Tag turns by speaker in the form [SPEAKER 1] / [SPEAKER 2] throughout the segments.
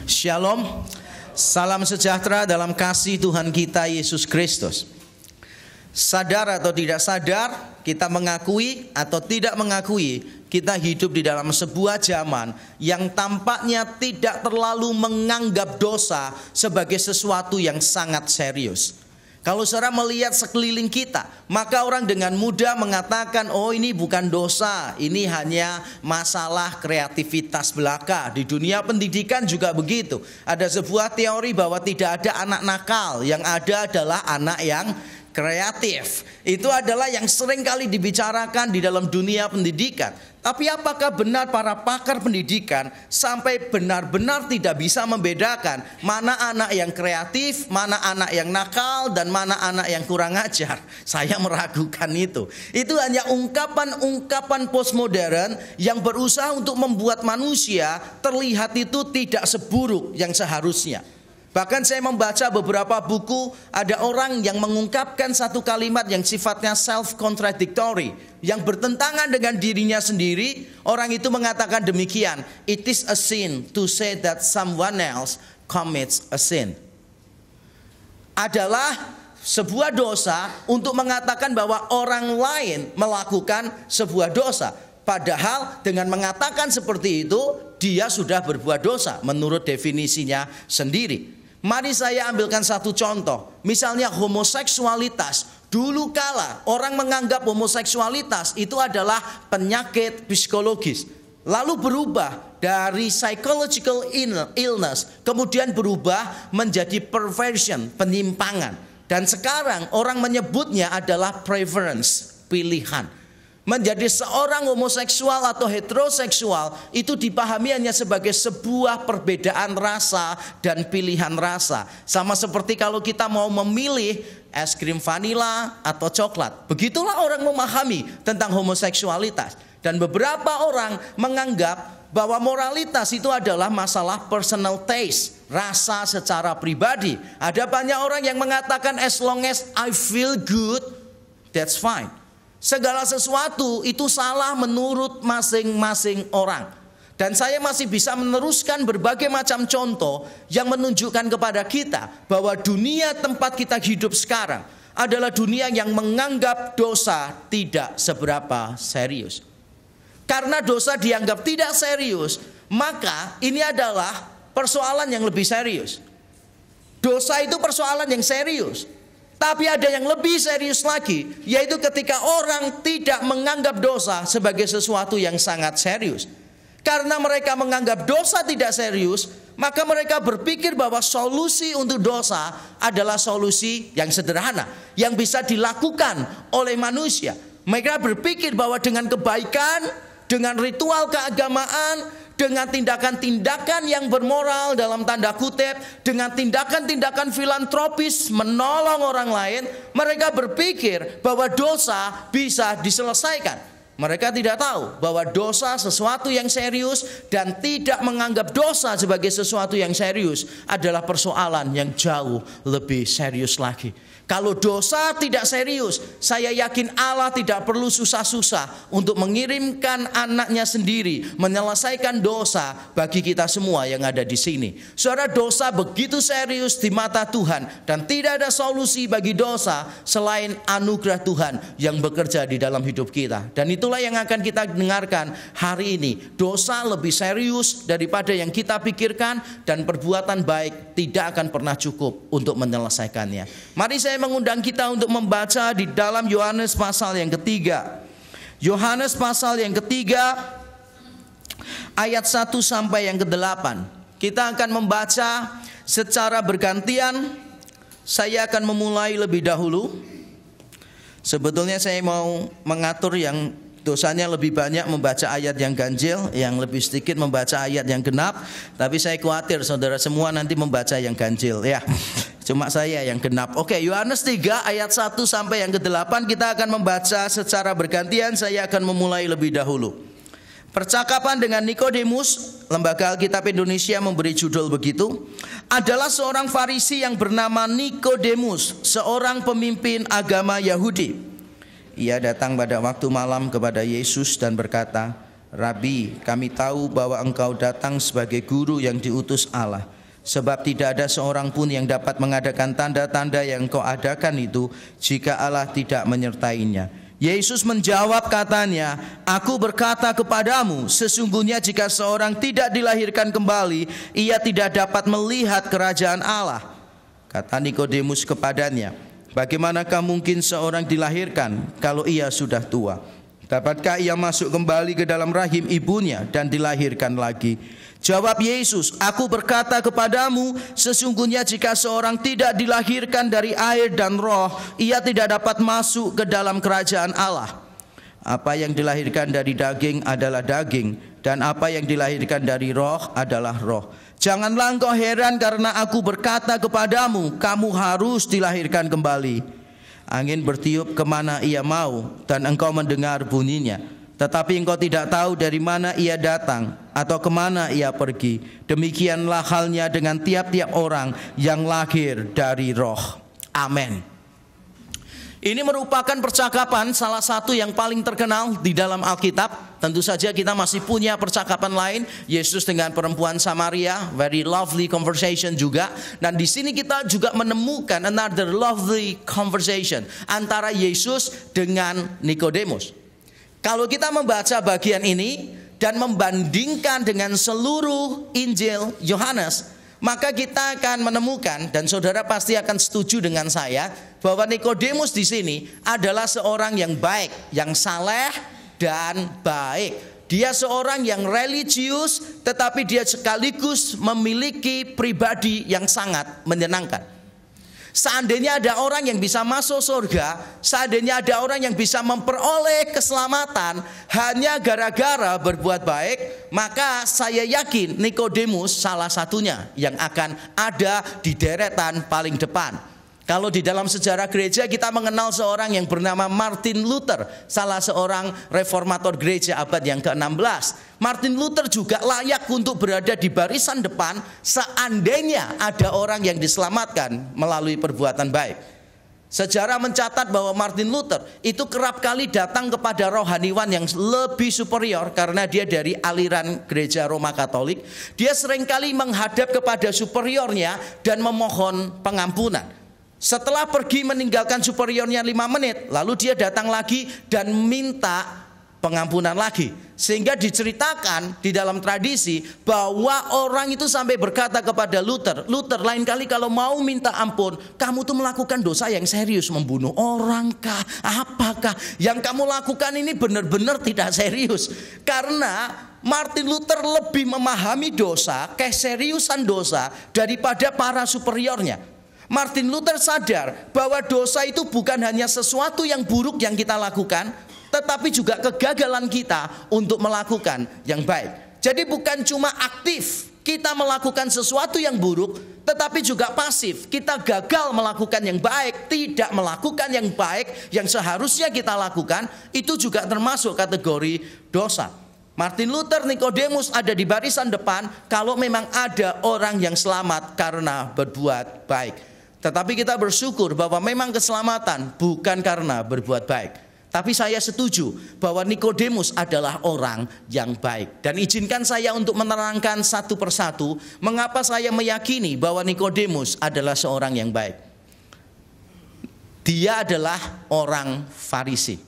[SPEAKER 1] Shalom, salam sejahtera dalam kasih Tuhan kita Yesus Kristus. Sadar atau tidak sadar, kita mengakui atau tidak mengakui, kita hidup di dalam sebuah zaman yang tampaknya tidak terlalu menganggap dosa sebagai sesuatu yang sangat serius. Kalau saudara melihat sekeliling kita, maka orang dengan mudah mengatakan, oh ini bukan dosa, ini hanya masalah kreativitas belaka. Di dunia pendidikan juga begitu. Ada sebuah teori bahwa tidak ada anak nakal, yang ada adalah anak yang kreatif. Itu adalah yang sering kali dibicarakan di dalam dunia pendidikan. Tapi apakah benar para pakar pendidikan sampai benar-benar tidak bisa membedakan mana anak yang kreatif, mana anak yang nakal, dan mana anak yang kurang ajar? Saya meragukan itu. Itu hanya ungkapan-ungkapan postmodern yang berusaha untuk membuat manusia terlihat itu tidak seburuk yang seharusnya. Bahkan saya membaca beberapa buku, ada orang yang mengungkapkan satu kalimat yang sifatnya self-contradictory, yang bertentangan dengan dirinya sendiri. Orang itu mengatakan demikian, it is a sin to say that someone else commits a sin. Adalah sebuah dosa untuk mengatakan bahwa orang lain melakukan sebuah dosa. Padahal dengan mengatakan seperti itu, dia sudah berbuat dosa menurut definisinya sendiri. Mari saya ambilkan satu contoh. Misalnya homoseksualitas. Dulu kala orang menganggap homoseksualitas itu adalah penyakit psikologis. Lalu berubah dari psychological illness, kemudian berubah menjadi perversion, penyimpangan. Dan sekarang orang menyebutnya adalah preference, pilihan. Menjadi seorang homoseksual atau heteroseksual itu dipahami hanya sebagai sebuah perbedaan rasa dan pilihan rasa. Sama seperti kalau kita mau memilih es krim vanila atau coklat. Begitulah orang memahami tentang homoseksualitas. Dan beberapa orang menganggap bahwa moralitas itu adalah masalah personal taste, rasa secara pribadi. Ada banyak orang yang mengatakan as long as I feel good, that's fine. Segala sesuatu itu salah menurut masing-masing orang. Dan saya masih bisa meneruskan berbagai macam contoh yang menunjukkan kepada kita bahwa dunia tempat kita hidup sekarang adalah dunia yang menganggap dosa tidak seberapa serius. Karena dosa dianggap tidak serius, maka ini adalah persoalan yang lebih serius. Dosa itu persoalan yang serius. Tapi ada yang lebih serius lagi, yaitu ketika orang tidak menganggap dosa sebagai sesuatu yang sangat serius. Karena mereka menganggap dosa tidak serius, maka mereka berpikir bahwa solusi untuk dosa adalah solusi yang sederhana, yang bisa dilakukan oleh manusia. Mereka berpikir bahwa dengan kebaikan, dengan ritual keagamaan, dengan tindakan-tindakan yang bermoral dalam tanda kutip, dengan tindakan-tindakan filantropis menolong orang lain, mereka berpikir bahwa dosa bisa diselesaikan. Mereka tidak tahu bahwa dosa sesuatu yang serius dan tidak menganggap dosa sebagai sesuatu yang serius adalah persoalan yang jauh lebih serius lagi. Kalau dosa tidak serius, saya yakin Allah tidak perlu susah-susah untuk mengirimkan anaknya sendiri menyelesaikan dosa bagi kita semua yang ada di sini. Saudara, dosa begitu serius di mata Tuhan dan tidak ada solusi bagi dosa selain anugerah Tuhan yang bekerja di dalam hidup kita. Dan itulah yang akan kita dengarkan hari ini. Dosa lebih serius daripada yang kita pikirkan dan perbuatan baik tidak akan pernah cukup untuk menyelesaikannya. Mari saya mengundang kita untuk membaca di dalam Yohanes pasal yang ketiga. Yohanes pasal yang ketiga ayat 1 sampai yang ke-8. Kita akan membaca secara bergantian. Saya akan memulai lebih dahulu. Sebetulnya saya mau mengatur yang dosanya lebih banyak membaca ayat yang ganjil, yang lebih sedikit membaca ayat yang genap. Tapi saya khawatir saudara semua nanti membaca yang ganjil ya. Cuma saya yang genap. Oke, Yohanes 3 ayat 1 sampai yang ke-8 kita akan membaca secara bergantian. Saya akan memulai lebih dahulu. Percakapan dengan Nikodemus, Lembaga Alkitab Indonesia memberi judul begitu, adalah seorang Farisi yang bernama Nikodemus, seorang pemimpin agama Yahudi. Ia datang pada waktu malam kepada Yesus dan berkata, Rabi, kami tahu bahwa engkau datang sebagai guru yang diutus Allah. Sebab tidak ada seorang pun yang dapat mengadakan tanda-tanda yang engkau adakan itu jika Allah tidak menyertainya. Yesus menjawab katanya, aku berkata kepadamu, sesungguhnya jika seorang tidak dilahirkan kembali, ia tidak dapat melihat kerajaan Allah. Kata Nikodemus kepadanya, bagaimanakah mungkin seorang dilahirkan kalau ia sudah tua? Dapatkah ia masuk kembali ke dalam rahim ibunya dan dilahirkan lagi? Jawab Yesus, aku berkata kepadamu, sesungguhnya jika seorang tidak dilahirkan dari air dan roh, ia tidak dapat masuk ke dalam kerajaan Allah. Apa yang dilahirkan dari daging adalah daging, dan apa yang dilahirkan dari roh adalah roh. Janganlah engkau heran karena aku berkata kepadamu, kamu harus dilahirkan kembali. Angin bertiup kemana ia mau, dan engkau mendengar bunyinya, tetapi engkau tidak tahu dari mana ia datang atau kemana ia pergi. Demikianlah halnya dengan tiap-tiap orang yang lahir dari roh. Amin. Ini merupakan percakapan salah satu yang paling terkenal di dalam Alkitab. Tentu saja kita masih punya percakapan lain, Yesus dengan perempuan Samaria, very lovely conversation juga. Dan di sini kita juga menemukan another lovely conversation antara Yesus dengan Nikodemus. Kalau kita membaca bagian ini dan membandingkan dengan seluruh Injil Yohanes, maka kita akan menemukan, dan saudara pasti akan setuju dengan saya, bahwa Nikodemus di sini adalah seorang yang baik, yang saleh dan baik. Dia seorang yang religius, tetapi dia sekaligus memiliki pribadi yang sangat menyenangkan. Seandainya ada orang yang bisa masuk surga, seandainya ada orang yang bisa memperoleh keselamatan hanya gara-gara berbuat baik, maka saya yakin Nikodemus salah satunya yang akan ada di deretan paling depan. Kalau di dalam sejarah gereja kita mengenal seorang yang bernama Martin Luther, salah seorang reformator gereja abad yang ke-16. Martin Luther juga layak untuk berada di barisan depan seandainya ada orang yang diselamatkan melalui perbuatan baik. Sejarah mencatat bahwa Martin Luther itu kerap kali datang kepada rohaniwan yang lebih superior karena dia dari aliran gereja Roma Katolik. Dia seringkali menghadap kepada superiornya dan memohon pengampunan. Setelah pergi meninggalkan superiornya 5 menit, lalu dia datang lagi dan minta pengampunan lagi. Sehingga diceritakan di dalam tradisi bahwa orang itu sampai berkata kepada Luther, Luther, lain kali kalau mau minta ampun, kamu tuh melakukan dosa yang serius, membunuh orang kah, apakah yang kamu lakukan ini benar-benar tidak serius. Karena Martin Luther lebih memahami dosa, keseriusan dosa daripada para superiornya. Martin Luther sadar bahwa dosa itu bukan hanya sesuatu yang buruk yang kita lakukan, tetapi juga kegagalan kita untuk melakukan yang baik. Jadi bukan cuma aktif kita melakukan sesuatu yang buruk, tetapi juga pasif. Kita gagal melakukan yang baik, tidak melakukan yang baik yang seharusnya kita lakukan, itu juga termasuk kategori dosa. Martin Luther, Nikodemus ada di barisan depan kalau memang ada orang yang selamat karena berbuat baik. Tetapi kita bersyukur bahwa memang keselamatan bukan karena berbuat baik. Tapi saya setuju bahwa Nikodemus adalah orang yang baik. Dan izinkan saya untuk menerangkan satu persatu mengapa saya meyakini bahwa Nikodemus adalah seorang yang baik. Dia adalah orang Farisi.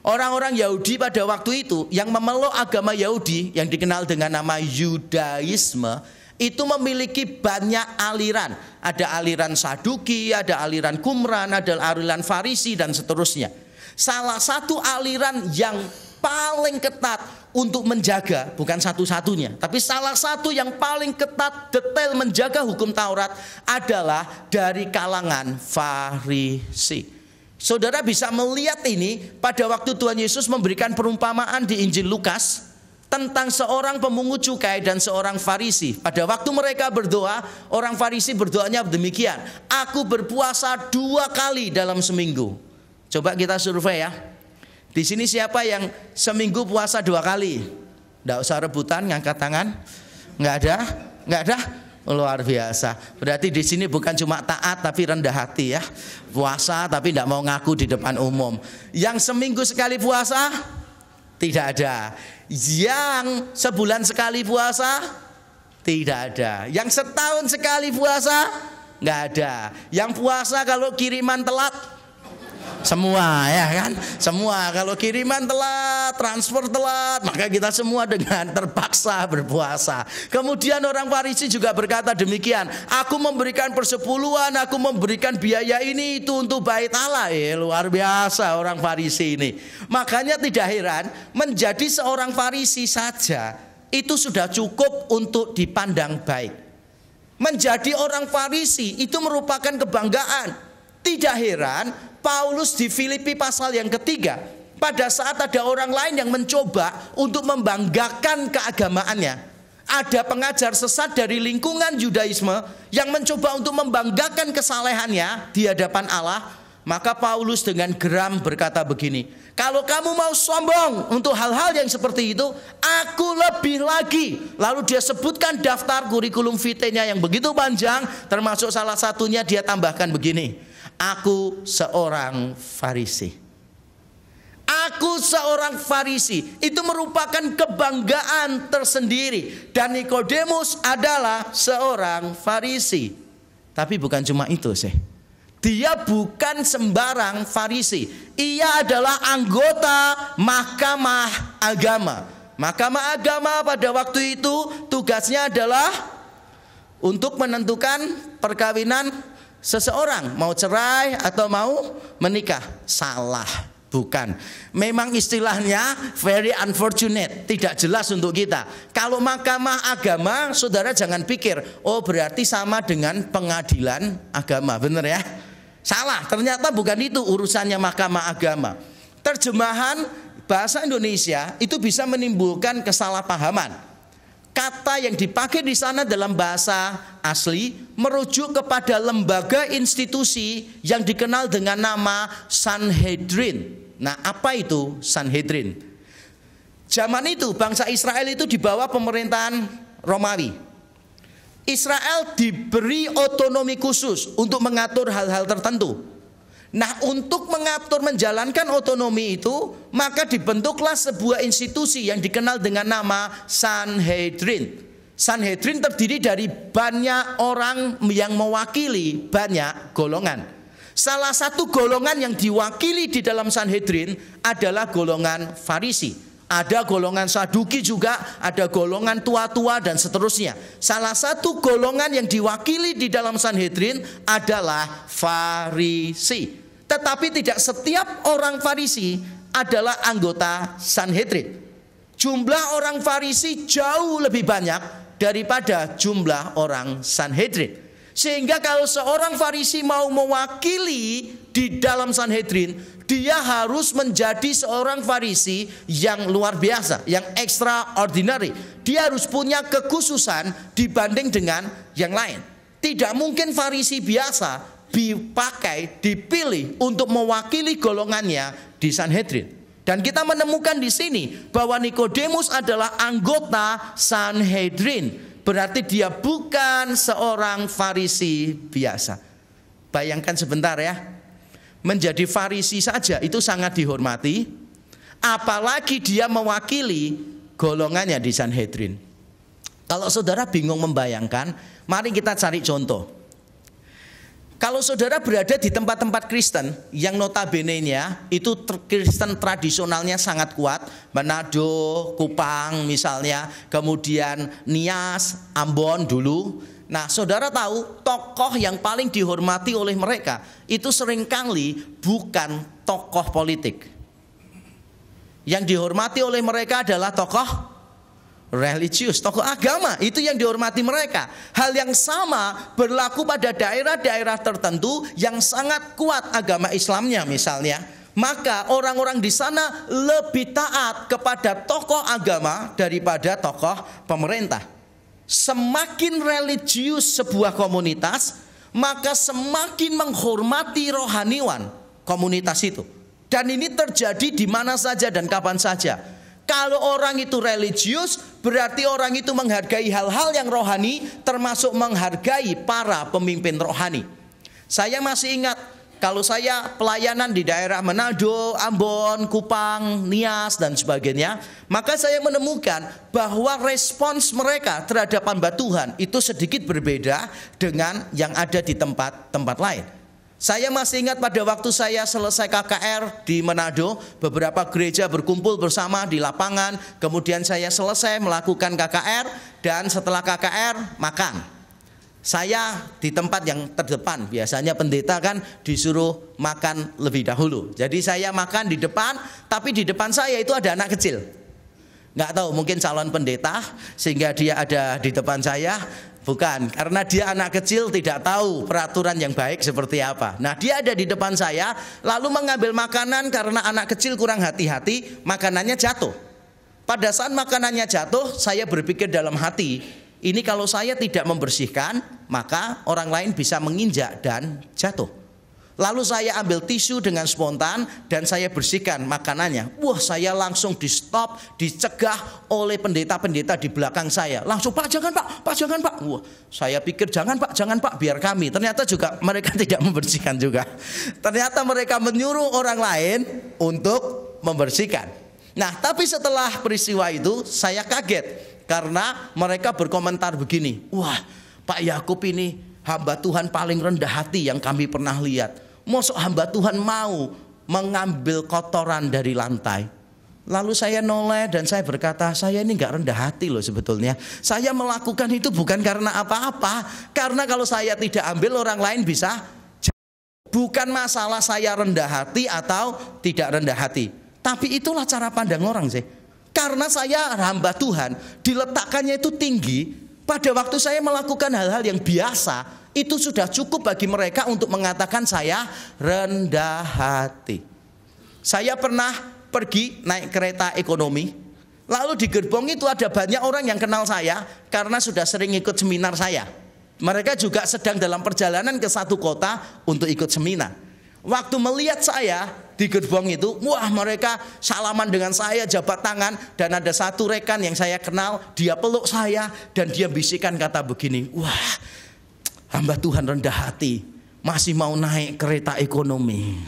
[SPEAKER 1] Orang-orang Yahudi pada waktu itu yang memeluk agama Yahudi yang dikenal dengan nama Yudaisme itu memiliki banyak aliran. Ada aliran Saduki, ada aliran Qumran, ada aliran Farisi dan seterusnya. Salah satu aliran yang paling ketat untuk menjaga, bukan satu-satunya, tapi salah satu yang paling ketat detail menjaga hukum Taurat adalah dari kalangan Farisi. Saudara bisa melihat ini pada waktu Tuhan Yesus memberikan perumpamaan di Injil Lukas tentang seorang pemungut cukai dan seorang Farisi. Pada waktu mereka berdoa, orang Farisi berdoanya demikian, aku berpuasa 2 kali dalam seminggu. Coba kita survei ya. Di sini siapa yang seminggu puasa 2 kali? Nggak usah rebutan, ngangkat tangan. Nggak ada? Nggak ada? Luar biasa. Berarti di sini bukan cuma taat tapi rendah hati ya. Puasa tapi nggak mau ngaku di depan umum. Yang seminggu sekali puasa? Tidak ada. Yang sebulan sekali puasa? Tidak ada. Yang setahun sekali puasa? Nggak ada. Yang puasa kalau kiriman telat? Semua, ya kan? Semua. Kalau kiriman telat, transfer telat, maka kita semua dengan terpaksa berpuasa. Kemudian orang Farisi juga berkata demikian, aku memberikan persepuluhan, aku memberikan biaya ini itu untuk bait Allah. Luar biasa orang Farisi ini. Makanya tidak heran, menjadi seorang Farisi saja itu sudah cukup untuk dipandang baik. Menjadi orang Farisi itu merupakan kebanggaan. Tidak heran Paulus di Filipi pasal yang ketiga, pada saat ada orang lain yang mencoba untuk membanggakan keagamaannya, ada pengajar sesat dari lingkungan Yudaisme yang mencoba untuk membanggakan kesalehannya di hadapan Allah, maka Paulus dengan geram berkata begini, kalau kamu mau sombong untuk hal-hal yang seperti itu, aku lebih lagi. Lalu dia sebutkan daftar kurikulum vitae-nya yang begitu panjang, termasuk salah satunya dia tambahkan begini, aku seorang Farisi. Aku seorang Farisi. Itu merupakan kebanggaan tersendiri. Dan Nikodemus adalah seorang Farisi. Tapi bukan cuma itu sih. Dia bukan sembarang Farisi. Ia adalah anggota Mahkamah Agama. Mahkamah Agama pada waktu itu tugasnya adalah untuk menentukan perkawinan seseorang, mau cerai atau mau menikah. Salah, bukan. Memang istilahnya very unfortunate, tidak jelas untuk kita. Kalau Mahkamah Agama, saudara jangan pikir, oh berarti sama dengan pengadilan agama, benar ya? Salah, ternyata bukan itu urusannya Mahkamah Agama. Terjemahan bahasa Indonesia itu bisa menimbulkan kesalahpahaman. Kata yang dipakai di sana dalam bahasa asli merujuk kepada lembaga institusi yang dikenal dengan nama Sanhedrin. Nah, apa itu Sanhedrin? Zaman itu bangsa Israel itu di bawah pemerintahan Romawi. Israel diberi otonomi khusus untuk mengatur hal-hal tertentu. Nah, untuk mengatur menjalankan otonomi itu, maka dibentuklah sebuah institusi yang dikenal dengan nama Sanhedrin. Sanhedrin terdiri dari banyak orang yang mewakili banyak golongan. Salah satu golongan yang diwakili di dalam Sanhedrin adalah golongan Farisi. Ada golongan Saduki juga, ada golongan tua-tua dan seterusnya. Salah satu golongan yang diwakili di dalam Sanhedrin adalah Farisi. Tetapi tidak setiap orang Farisi adalah anggota Sanhedrin. Jumlah orang Farisi jauh lebih banyak daripada jumlah orang Sanhedrin. Sehingga kalau seorang Farisi mau mewakili di dalam Sanhedrin, dia harus menjadi seorang Farisi yang luar biasa, yang extraordinary. Dia harus punya kekhususan dibanding dengan yang lain. Tidak mungkin Farisi biasa dipakai, dipilih untuk mewakili golongannya di Sanhedrin. Dan kita menemukan di sini bahwa Nikodemus adalah anggota Sanhedrin. Berarti dia bukan seorang Farisi biasa. Bayangkan sebentar ya. Menjadi Farisi saja itu sangat dihormati, apalagi dia mewakili golongannya di Sanhedrin. Kalau saudara bingung membayangkan, mari kita cari contoh. Kalau saudara berada di tempat-tempat Kristen yang notabene-nya itu Kristen tradisionalnya sangat kuat, Manado, Kupang misalnya, kemudian Nias, Ambon dulu. Nah, saudara tahu tokoh yang paling dihormati oleh mereka itu seringkali bukan tokoh politik. Yang dihormati oleh mereka adalah tokoh religius, tokoh agama, itu yang dihormati mereka. Hal yang sama berlaku pada daerah-daerah tertentu yang sangat kuat agama Islamnya misalnya. Maka orang-orang di sana lebih taat kepada tokoh agama daripada tokoh pemerintah. Semakin religius sebuah komunitas, maka semakin menghormati rohaniwan komunitas itu. Dan ini terjadi di mana saja dan kapan saja. Kalau orang itu religius, berarti orang itu menghargai hal-hal yang rohani, termasuk menghargai para pemimpin rohani. Saya masih ingat kalau saya pelayanan di daerah Manado, Ambon, Kupang, Nias dan sebagainya, maka saya menemukan bahwa respons mereka terhadap hamba Tuhan itu sedikit berbeda dengan yang ada di tempat-tempat lain. Saya masih ingat pada waktu saya selesai KKR di Manado, beberapa gereja berkumpul bersama di lapangan, kemudian saya selesai melakukan KKR, dan setelah KKR makan. Saya di tempat yang terdepan, biasanya pendeta kan disuruh makan lebih dahulu. Jadi saya makan di depan, tapi di depan saya itu ada anak kecil. Nggak tahu, mungkin calon pendeta sehingga dia ada di depan saya. Bukan, karena dia anak kecil tidak tahu peraturan yang baik seperti apa. Nah, dia ada di depan saya, lalu mengambil makanan karena anak kecil kurang hati-hati, makanannya jatuh. Pada saat makanannya jatuh, saya berpikir dalam hati, ini kalau saya tidak membersihkan, maka orang lain bisa menginjak dan jatuh. Lalu saya ambil tisu dengan spontan dan saya bersihkan makanannya. Wah, saya langsung di stop, dicegah oleh pendeta-pendeta di belakang saya. Langsung, Pak jangan Pak, Pak jangan Pak. Wah, saya pikir jangan Pak, biar kami. Ternyata juga mereka tidak membersihkan juga. Ternyata mereka menyuruh orang lain untuk membersihkan. Nah, tapi setelah peristiwa itu saya kaget. Karena mereka berkomentar begini, wah Pak Yakub ini hamba Tuhan paling rendah hati yang kami pernah lihat. Mosok hamba Tuhan mau mengambil kotoran dari lantai. Lalu saya noleh dan saya berkata, saya ini gak rendah hati loh sebetulnya. Saya melakukan itu bukan karena apa-apa. Karena kalau saya tidak ambil, orang lain bisa. Bukan masalah saya rendah hati atau tidak rendah hati. Tapi itulah cara pandang orang sih. Karena saya hamba Tuhan, diletakkannya itu tinggi. Pada waktu saya melakukan hal-hal yang biasa, itu sudah cukup bagi mereka untuk mengatakan saya rendah hati. Saya pernah pergi naik kereta ekonomi, lalu di gerbong itu ada banyak orang yang kenal saya karena sudah sering ikut seminar saya. Mereka juga sedang dalam perjalanan ke satu kota untuk ikut seminar. Waktu melihat saya di gerbong itu, wah mereka salaman dengan saya, jabat tangan. Dan ada satu rekan yang saya kenal, dia peluk saya dan dia bisikan kata begini, wah hamba Tuhan rendah hati, masih mau naik kereta ekonomi.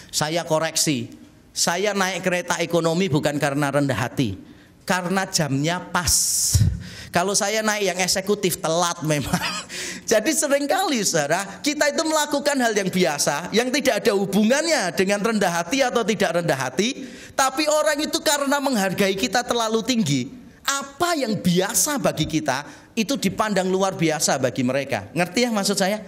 [SPEAKER 1] Saya koreksi, saya naik kereta ekonomi bukan karena rendah hati, karena jamnya pas. Kalau saya naik yang eksekutif telat memang. Jadi seringkali saudara, kita itu melakukan hal yang biasa, yang tidak ada hubungannya dengan rendah hati atau tidak rendah hati. Tapi orang itu karena menghargai kita terlalu tinggi, apa yang biasa bagi kita itu dipandang luar biasa bagi mereka. Ngerti ya maksud saya?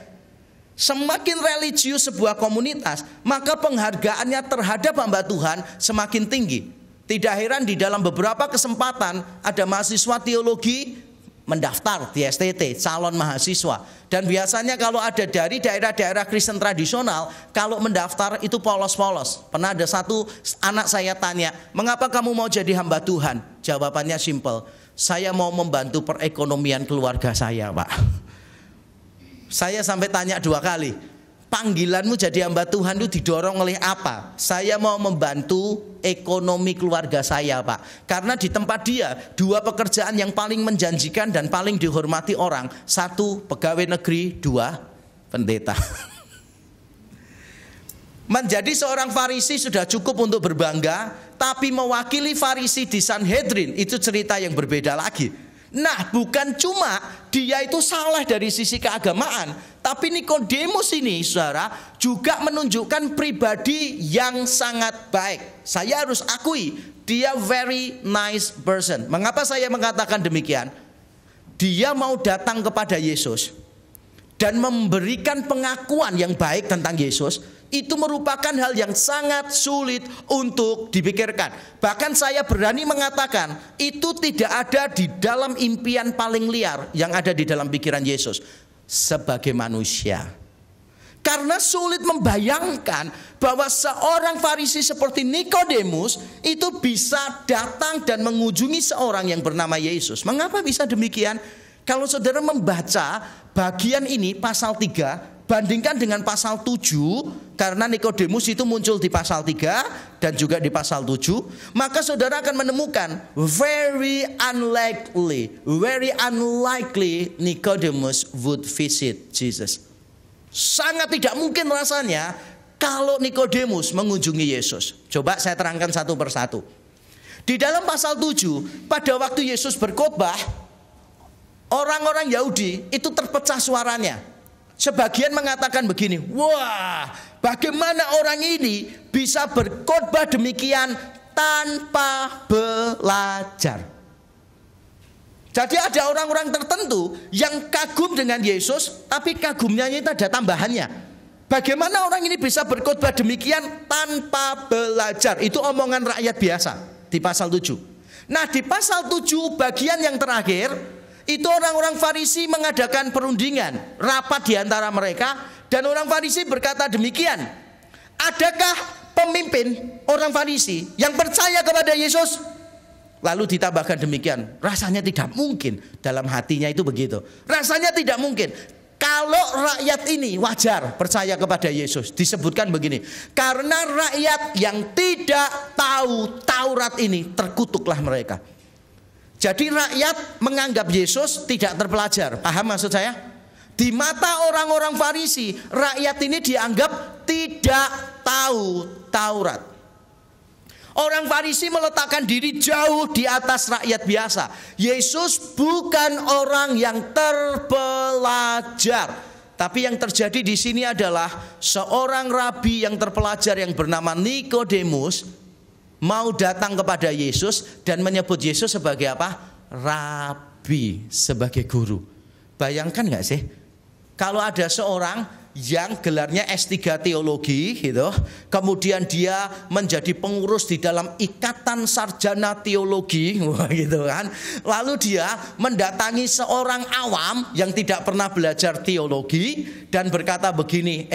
[SPEAKER 1] Semakin religius sebuah komunitas, maka penghargaannya terhadap hamba Tuhan semakin tinggi. Tidak heran di dalam beberapa kesempatan ada mahasiswa teologi mendaftar di STT, calon mahasiswa. Dan biasanya kalau ada dari daerah-daerah Kristen tradisional, kalau mendaftar itu polos-polos. Pernah ada satu anak saya tanya, mengapa kamu mau jadi hamba Tuhan? Jawabannya simpel, saya mau membantu perekonomian keluarga saya Pak. Saya sampai tanya 2 kali, panggilanmu jadi hamba Tuhan itu didorong oleh apa? Saya mau membantu ekonomi keluarga saya Pak. Karena di tempat dia 2 pekerjaan yang paling menjanjikan dan paling dihormati orang. 1 pegawai negeri, 2 pendeta. Menjadi seorang Farisi sudah cukup untuk berbangga. Tapi mewakili Farisi di Sanhedrin itu cerita yang berbeda lagi. Nah, bukan cuma dia itu salah dari sisi keagamaan, tapi Nikodemus ini saudara juga menunjukkan pribadi yang sangat baik. Saya harus akui dia very nice person. Mengapa saya mengatakan demikian? Dia mau datang kepada Yesus dan memberikan pengakuan yang baik tentang Yesus. Itu merupakan hal yang sangat sulit untuk dipikirkan. Bahkan saya berani mengatakan itu tidak ada di dalam impian paling liar yang ada di dalam pikiran Yesus sebagai manusia. Karena sulit membayangkan bahwa seorang Farisi seperti Nikodemus itu bisa datang dan mengunjungi seorang yang bernama Yesus. Mengapa bisa demikian? Kalau saudara membaca bagian ini pasal 3 bandingkan dengan pasal 7, karena Nikodemus itu muncul di pasal 3 dan juga di pasal 7, maka saudara akan menemukan very unlikely Nicodemus would visit Jesus. Sangat tidak mungkin rasanya kalau Nikodemus mengunjungi Yesus. Coba saya terangkan satu persatu. Di dalam pasal 7, pada waktu Yesus berkhotbah, orang-orang Yahudi itu terpecah suaranya. Sebagian mengatakan begini, wah, bagaimana orang ini bisa berkhotbah demikian tanpa belajar. Jadi ada orang-orang tertentu yang kagum dengan Yesus, tapi kagumnya itu ada tambahannya. Bagaimana orang ini bisa berkhotbah demikian tanpa belajar? Itu omongan rakyat biasa di pasal 7. Nah, di pasal 7 bagian yang terakhir, itu orang-orang Farisi mengadakan perundingan, rapat di antara mereka, dan orang Farisi berkata demikian, adakah pemimpin orang Farisi yang percaya kepada Yesus? Lalu ditambahkan demikian, rasanya tidak mungkin. Dalam hatinya itu begitu, rasanya tidak mungkin. Kalau rakyat ini wajar percaya kepada Yesus. Disebutkan begini, karena rakyat yang tidak tahu Taurat ini terkutuklah mereka. Jadi rakyat menganggap Yesus tidak terpelajar. Paham maksud saya? Di mata orang-orang Farisi, rakyat ini dianggap tidak tahu Taurat. Orang Farisi meletakkan diri jauh di atas rakyat biasa. Yesus bukan orang yang terpelajar. Tapi yang terjadi di sini adalah seorang rabi yang terpelajar yang bernama Nikodemus mau datang kepada Yesus dan menyebut Yesus sebagai apa? Rabi, sebagai guru. Bayangkan nggak sih? Kalau ada seorang yang gelarnya S3 teologi gitu, kemudian dia menjadi pengurus di dalam ikatan sarjana teologi, wah gitu kan. Lalu dia mendatangi seorang awam yang tidak pernah belajar teologi dan berkata begini,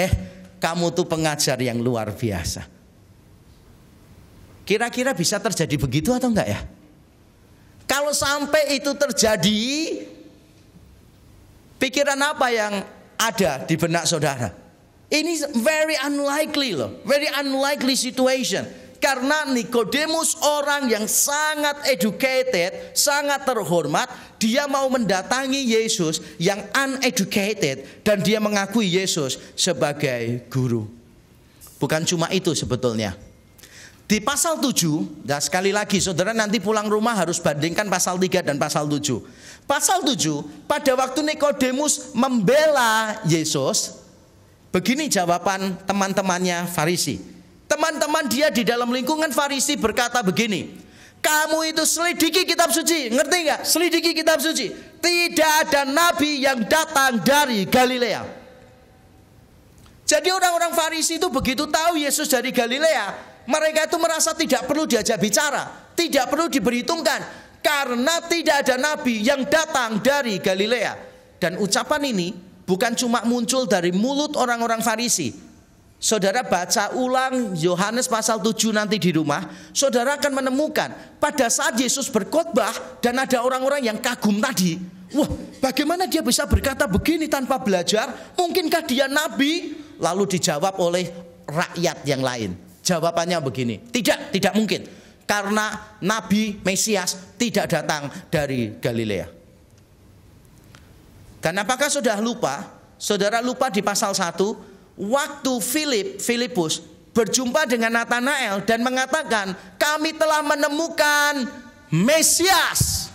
[SPEAKER 1] kamu tuh pengajar yang luar biasa. Kira-kira bisa terjadi begitu atau enggak ya? Kalau sampai itu terjadi, pikiran apa yang ada di benak saudara? Ini very unlikely loh, very unlikely situation. Karena Nikodemus orang yang sangat educated, sangat terhormat, dia mau mendatangi Yesus yang uneducated dan dia mengakui Yesus sebagai guru. Bukan cuma itu sebetulnya. Di pasal 7, dan sekali lagi saudara nanti pulang rumah harus bandingkan pasal 3 dan pasal 7. Pasal 7, pada waktu Nikodemus membela Yesus, begini jawaban teman-temannya Farisi. Teman-teman dia di dalam lingkungan Farisi berkata begini, kamu itu selidiki kitab suci, ngerti nggak? Selidiki kitab suci. Tidak ada nabi yang datang dari Galilea. Jadi orang-orang Farisi itu begitu tahu Yesus dari Galilea, mereka itu merasa tidak perlu diajak bicara, tidak perlu diperhitungkan. Karena tidak ada nabi yang datang dari Galilea. Dan ucapan ini bukan cuma muncul dari mulut orang-orang Farisi. Saudara baca ulang Yohanes pasal 7 nanti di rumah, saudara akan menemukan pada saat Yesus berkhotbah dan ada orang-orang yang kagum tadi. Wah, bagaimana dia bisa berkata begini tanpa belajar? Mungkinkah dia nabi? Lalu dijawab oleh rakyat yang lain. Jawabannya begini, tidak mungkin. Karena Nabi Mesias tidak datang dari Galilea. Dan apakah saudara lupa di pasal 1, waktu Filipus berjumpa dengan Natanael dan mengatakan, kami telah menemukan Mesias.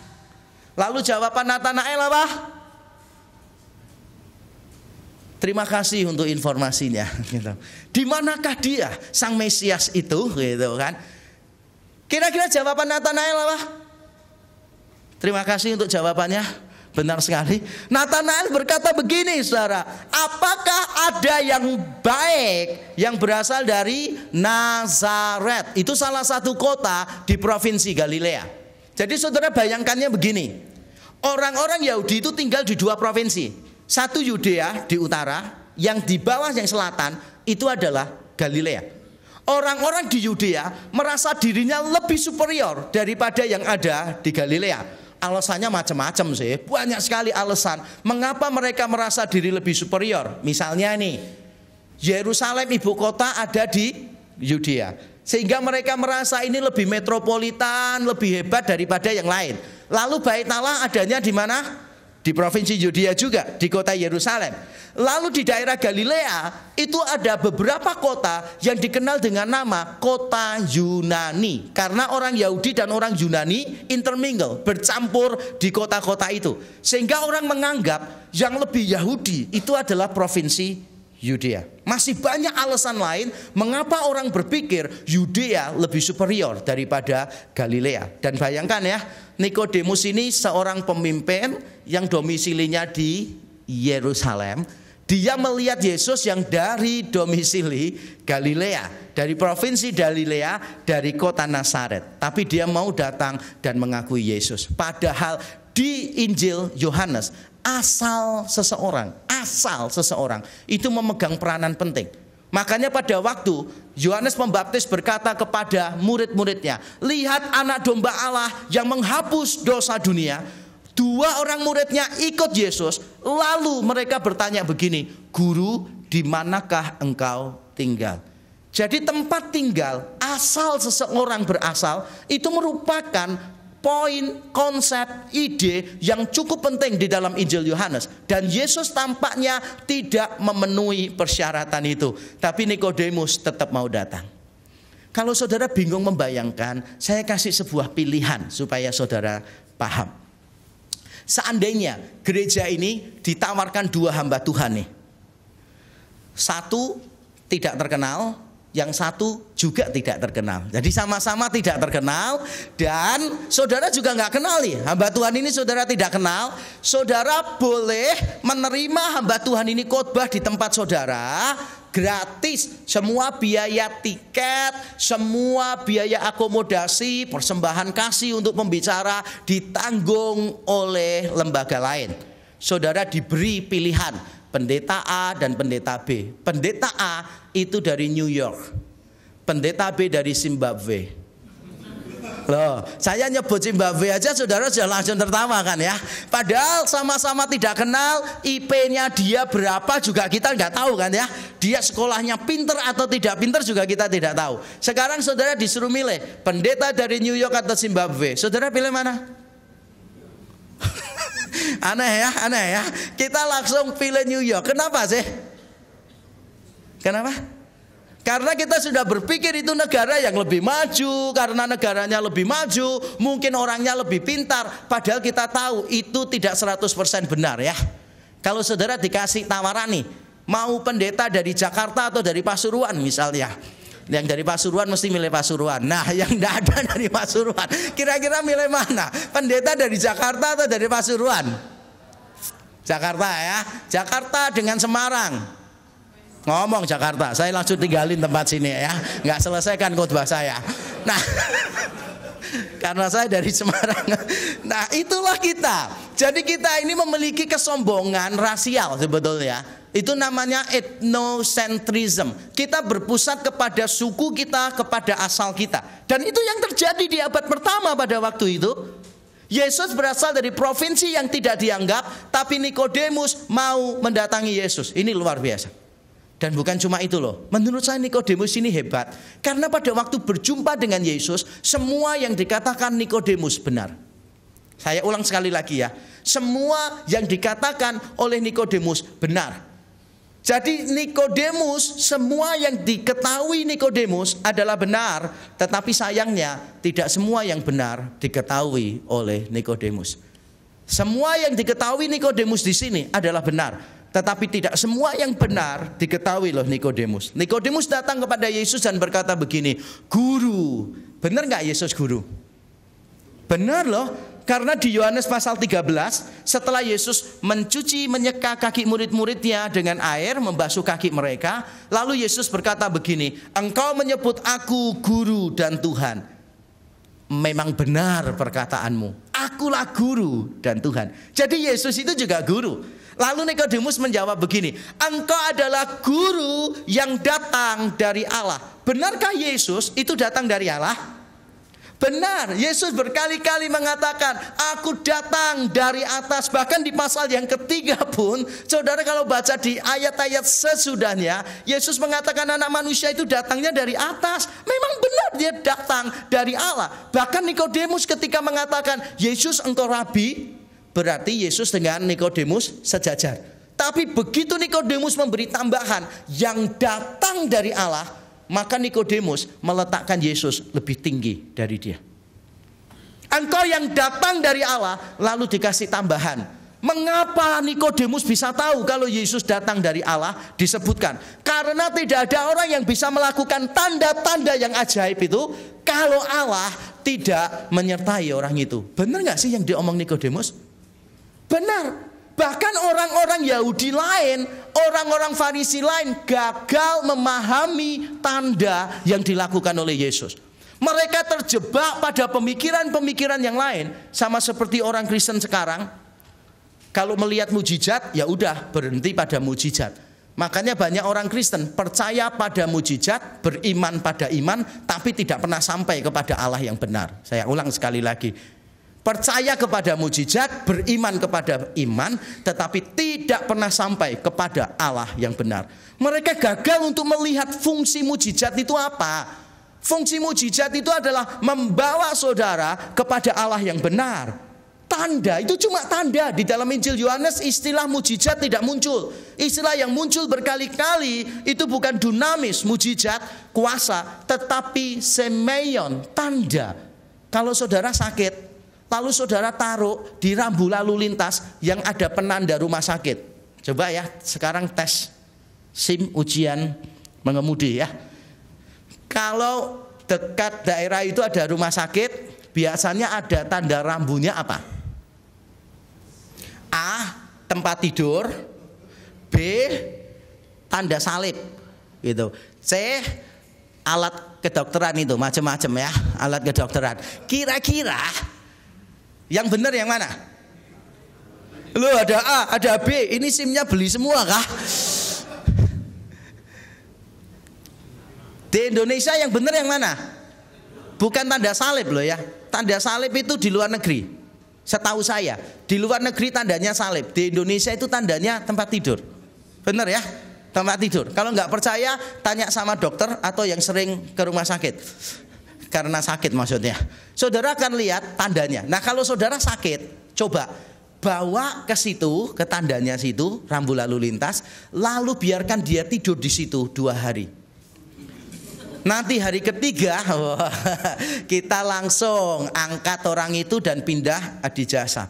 [SPEAKER 1] Lalu jawaban Natanael apa? Terima kasih untuk informasinya. Di manakah dia, sang Mesias itu, gitu kan? Kira-kira jawaban Natanael apa? Terima kasih untuk jawabannya. Benar sekali. Natanael berkata begini, saudara, apakah ada yang baik yang berasal dari Nazaret? Itu salah satu kota di provinsi Galilea. Jadi saudara bayangkannya begini, orang-orang Yahudi itu tinggal di dua provinsi. Satu Yudea di utara, yang di bawah yang selatan itu adalah Galilea. Orang-orang di Yudea merasa dirinya lebih superior daripada yang ada di Galilea. Alasannya macam-macam sih, banyak sekali alasan mengapa mereka merasa diri lebih superior. Misalnya nih, Yerusalem ibu kota ada di Yudea, sehingga mereka merasa ini lebih metropolitan, lebih hebat daripada yang lain. Lalu Bait Allah adanya di mana? di provinsi Yudea juga, di kota Yerusalem. Lalu di daerah Galilea itu ada beberapa kota yang dikenal dengan nama kota Yunani. Karena orang Yahudi dan orang Yunani intermingle, bercampur di kota-kota itu. Sehingga orang menganggap yang lebih Yahudi itu adalah provinsi Yudea. Masih banyak alasan lain mengapa orang berpikir Yudea lebih superior daripada Galilea. Dan bayangkan ya, Nikodemus ini seorang pemimpin yang domisilinya di Yerusalem. Dia melihat Yesus yang dari domisili Galilea, dari provinsi Galilea, dari kota Nazaret. Tapi dia mau datang dan mengakui Yesus. Padahal di Injil Yohanes asal seseorang itu memegang peranan penting. Makanya pada waktu Yohanes Pembaptis berkata kepada murid-muridnya, lihat anak domba Allah yang menghapus dosa dunia. 2 orang muridnya ikut Yesus. Lalu mereka bertanya begini, Guru, di manakah engkau tinggal? Jadi tempat tinggal asal seseorang berasal itu merupakan poin, konsep, ide yang cukup penting di dalam Injil Yohanes. Dan Yesus tampaknya tidak memenuhi persyaratan itu. Tapi Nikodemus tetap mau datang. Kalau saudara bingung membayangkan, saya kasih sebuah pilihan supaya saudara paham. Seandainya gereja ini ditawarkan 2 hamba Tuhan nih. 1 tidak terkenal, yang 1 juga tidak terkenal. Jadi sama-sama tidak terkenal. Dan saudara juga nggak kenal nih. Hamba Tuhan ini saudara tidak kenal. Saudara boleh menerima hamba Tuhan ini khotbah di tempat saudara gratis. Semua biaya tiket, semua biaya akomodasi, persembahan kasih untuk pembicara ditanggung oleh lembaga lain. Saudara diberi pilihan pendeta A dan pendeta B. Pendeta A itu dari New York, pendeta B dari Zimbabwe. Loh, saya nyebut Zimbabwe aja saudara sudah langsung tertawa kan ya. Padahal sama-sama tidak kenal, IP-nya dia berapa juga kita nggak tahu kan ya. Dia sekolahnya pinter atau tidak pinter juga kita tidak tahu. Sekarang saudara disuruh milih pendeta dari New York atau Zimbabwe. Saudara pilih mana? Aneh ya. Kita langsung pilih New York. Kenapa sih? Kenapa? Karena kita sudah berpikir itu negara yang lebih maju. Karena negaranya lebih maju, mungkin orangnya lebih pintar. Padahal kita tahu itu tidak 100% benar ya. Kalau saudara dikasih tawaran nih, mau pendeta dari Jakarta atau dari Pasuruan misalnya. Yang dari Pasuruan mesti milih Pasuruan. Nah, yang tidak ada dari Pasuruan, kira-kira milih mana? Pendeta dari Jakarta atau dari Pasuruan? Jakarta ya. Jakarta dengan Semarang. Ngomong Jakarta, saya langsung tinggalin tempat sini ya. Nggak selesaikan khotbah saya. Nah, karena saya dari Semarang. Nah, itulah kita. Jadi kita ini memiliki kesombongan rasial sebetulnya. Itu namanya ethnocentrism. Kita berpusat kepada suku kita, kepada asal kita. Dan itu yang terjadi di abad pertama pada waktu itu. Yesus berasal dari provinsi yang tidak dianggap, tapi Nikodemus mau mendatangi Yesus. Ini luar biasa. Dan bukan cuma itu loh. Menurut saya Nikodemus ini hebat. Karena pada waktu berjumpa dengan Yesus, semua yang dikatakan Nikodemus benar. Saya ulang sekali lagi ya. Semua yang dikatakan oleh Nikodemus benar. Jadi Nikodemus, semua yang diketahui Nikodemus adalah benar, tetapi sayangnya tidak semua yang benar diketahui oleh Nikodemus. Semua yang diketahui Nikodemus di sini adalah benar, tetapi tidak semua yang benar diketahui loh Nikodemus. Nikodemus datang kepada Yesus dan berkata begini, Guru, benar nggak Yesus guru? Benar loh. Karena di Yohanes pasal 13, setelah Yesus mencuci, menyeka kaki murid-muridnya dengan air, membasuh kaki mereka, lalu Yesus berkata begini, engkau menyebut aku guru dan Tuhan. Memang benar perkataanmu, akulah guru dan Tuhan. Jadi Yesus itu juga guru. Lalu Nikodemus menjawab begini, engkau adalah guru yang datang dari Allah. Benarkah Yesus itu datang dari Allah? Benar, Yesus berkali-kali mengatakan, aku datang dari atas. Bahkan di pasal yang ketiga pun, saudara kalau baca di ayat-ayat sesudahnya, Yesus mengatakan anak manusia itu datangnya dari atas. Memang benar dia datang dari Allah. Bahkan Nikodemus ketika mengatakan, Yesus engkau rabi, berarti Yesus dengan Nikodemus sejajar. Tapi begitu Nikodemus memberi tambahan yang datang dari Allah, maka Nikodemus meletakkan Yesus lebih tinggi dari dia. Engkau yang datang dari Allah lalu dikasih tambahan. Mengapa Nikodemus bisa tahu kalau Yesus datang dari Allah? Disebutkan karena tidak ada orang yang bisa melakukan tanda-tanda yang ajaib itu kalau Allah tidak menyertai orang itu. Benar gak sih yang diomong Nikodemus? Benar. Bahkan orang-orang Yahudi lain, orang-orang Farisi lain gagal memahami tanda yang dilakukan oleh Yesus. Mereka terjebak pada pemikiran-pemikiran yang lain, sama seperti orang Kristen sekarang. Kalau melihat mujizat, ya udah berhenti pada mujizat. Makanya banyak orang Kristen percaya pada mujizat, beriman pada iman, tapi tidak pernah sampai kepada Allah yang benar. Saya ulang sekali lagi. Percaya kepada mujizat, beriman kepada iman, tetapi tidak pernah sampai kepada Allah yang benar. Mereka gagal untuk melihat fungsi mujizat itu apa. Fungsi mujizat itu adalah membawa saudara kepada Allah yang benar. Tanda itu cuma tanda. Di dalam Injil Yohanes istilah mujizat tidak muncul. Istilah yang muncul berkali-kali itu bukan dunamis, mujizat, kuasa, tetapi semeion, tanda. Kalau saudara sakit, lalu saudara taruh di rambu lalu lintas yang ada penanda rumah sakit. Coba ya, sekarang tes SIM ujian mengemudi ya. Kalau dekat daerah itu ada rumah sakit, biasanya ada tanda rambunya apa? A. Tempat tidur. B. Tanda salib gitu. C. Alat kedokteran itu macam-macam ya, alat kedokteran. Kira-kira yang benar yang mana? Loh, ada A, ada B. Ini SIM-nya beli semua kah? Di Indonesia yang benar yang mana? Bukan tanda salib loh ya. Tanda salib itu di luar negeri. Setahu saya, di luar negeri tandanya salib. Di Indonesia itu tandanya tempat tidur. Benar ya? Tempat tidur. Kalau nggak percaya, tanya sama dokter atau yang sering ke rumah sakit. Karena sakit maksudnya. Saudara akan lihat tandanya. Nah, kalau saudara sakit, coba bawa ke situ, ke tandanya situ, rambu lalu lintas, lalu biarkan dia tidur di situ 2 hari. Nanti hari ketiga kita langsung angkat orang itu dan pindah adijasa.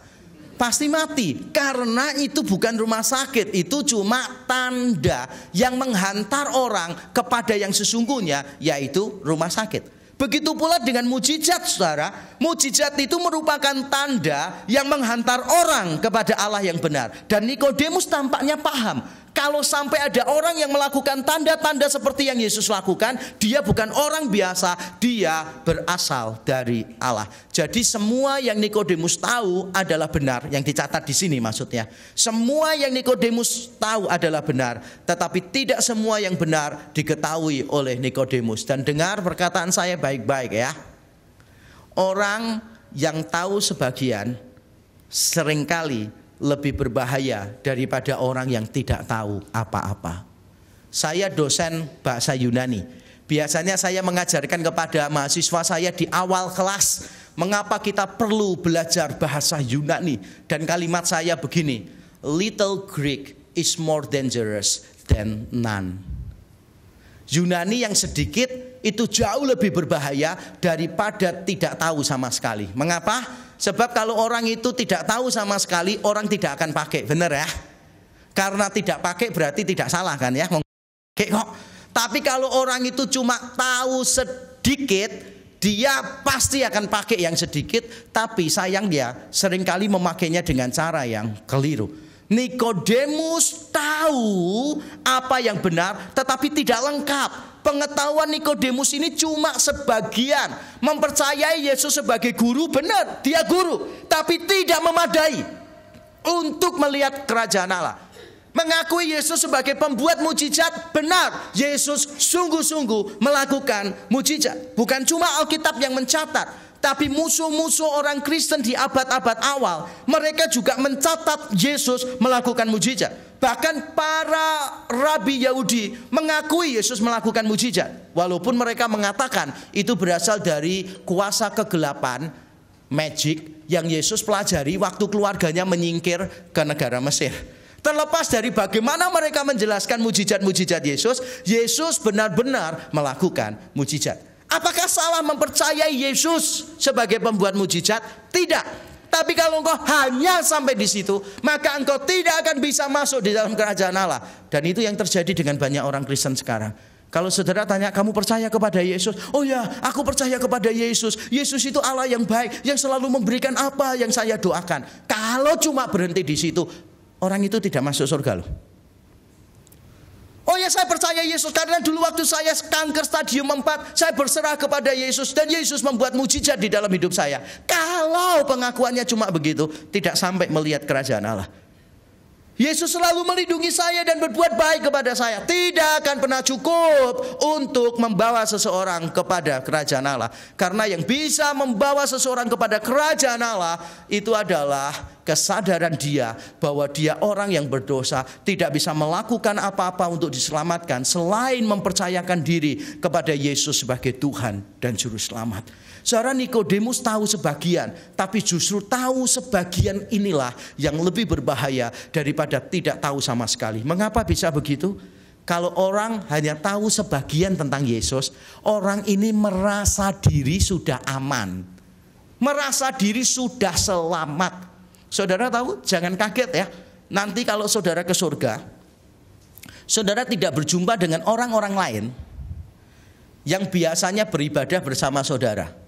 [SPEAKER 1] Pasti mati karena itu bukan rumah sakit, itu cuma tanda yang menghantar orang kepada yang sesungguhnya, yaitu rumah sakit. Begitu pula dengan mujizat, saudara. Mujizat itu merupakan tanda yang menghantar orang kepada Allah yang benar. Dan Nikodemus tampaknya paham. Kalau sampai ada orang yang melakukan tanda-tanda seperti yang Yesus lakukan, dia bukan orang biasa, dia berasal dari Allah. Jadi semua yang Nikodemus tahu adalah benar, yang dicatat di sini maksudnya. Semua yang Nikodemus tahu adalah benar, tetapi tidak semua yang benar diketahui oleh Nikodemus. Dan dengar perkataan saya baik-baik ya. Orang yang tahu sebagian seringkali lebih berbahaya daripada orang yang tidak tahu apa-apa. Saya dosen bahasa Yunani. Biasanya saya mengajarkan kepada mahasiswa saya di awal kelas, mengapa kita perlu belajar bahasa Yunani. Dan kalimat saya begini, little Greek is more dangerous than none. Yunani yang sedikit itu jauh lebih berbahaya daripada tidak tahu sama sekali. Mengapa? Sebab kalau orang itu tidak tahu sama sekali, orang tidak akan pakai, benar ya? Karena tidak pakai berarti tidak salah kan ya? Pakai kok. Tapi kalau orang itu cuma tahu sedikit, dia pasti akan pakai yang sedikit. Tapi sayang dia seringkali memakainya dengan cara yang keliru. Nikodemus tahu apa yang benar, tetapi tidak lengkap. Pengetahuan Nikodemus ini cuma sebagian. Mempercayai Yesus sebagai guru, benar, dia guru, tapi tidak memadai untuk melihat kerajaan Allah. Mengakui Yesus sebagai pembuat mujizat, benar, Yesus sungguh-sungguh melakukan mujizat. Bukan cuma Alkitab yang mencatat, tapi musuh-musuh orang Kristen di abad-abad awal, mereka juga mencatat Yesus melakukan mujizat. Bahkan para rabi Yahudi mengakui Yesus melakukan mujizat, walaupun mereka mengatakan itu berasal dari kuasa kegelapan. magic yang Yesus pelajari waktu keluarganya menyingkir ke negara Mesir. Terlepas dari bagaimana mereka menjelaskan mujizat-mujizat Yesus, Yesus benar-benar melakukan mujizat. Apakah salah mempercayai Yesus sebagai pembuat mujizat? Tidak. Tapi kalau engkau hanya sampai di situ, maka engkau tidak akan bisa masuk di dalam kerajaan Allah. Dan itu yang terjadi dengan banyak orang Kristen sekarang. Kalau saudara tanya, kamu percaya kepada Yesus? Oh ya, aku percaya kepada Yesus. Yesus itu Allah yang baik, yang selalu memberikan apa yang saya doakan. Kalau cuma berhenti di situ, orang itu tidak masuk surga loh. Oh ya, saya percaya Yesus karena dulu waktu saya kanker stadium 4, saya berserah kepada Yesus dan Yesus membuat mujizat di dalam hidup saya. Kalau pengakuannya cuma begitu, tidak sampai melihat kerajaan Allah. Yesus selalu melindungi saya dan berbuat baik kepada saya. Tidak akan pernah cukup untuk membawa seseorang kepada kerajaan Allah. Karena yang bisa membawa seseorang kepada kerajaan Allah itu adalah kesadaran dia bahwa dia orang yang berdosa, tidak bisa melakukan apa-apa untuk diselamatkan selain mempercayakan diri kepada Yesus sebagai Tuhan dan Juru Selamat. Saudara, Nikodemus tahu sebagian, tapi justru tahu sebagian inilah yang lebih berbahaya daripada tidak tahu sama sekali. Mengapa bisa begitu? Kalau orang hanya tahu sebagian tentang Yesus, orang ini merasa diri sudah aman, merasa diri sudah selamat. Saudara tahu, jangan kaget ya. Nanti kalau saudara ke surga, saudara tidak berjumpa dengan orang-orang lain yang biasanya beribadah bersama saudara.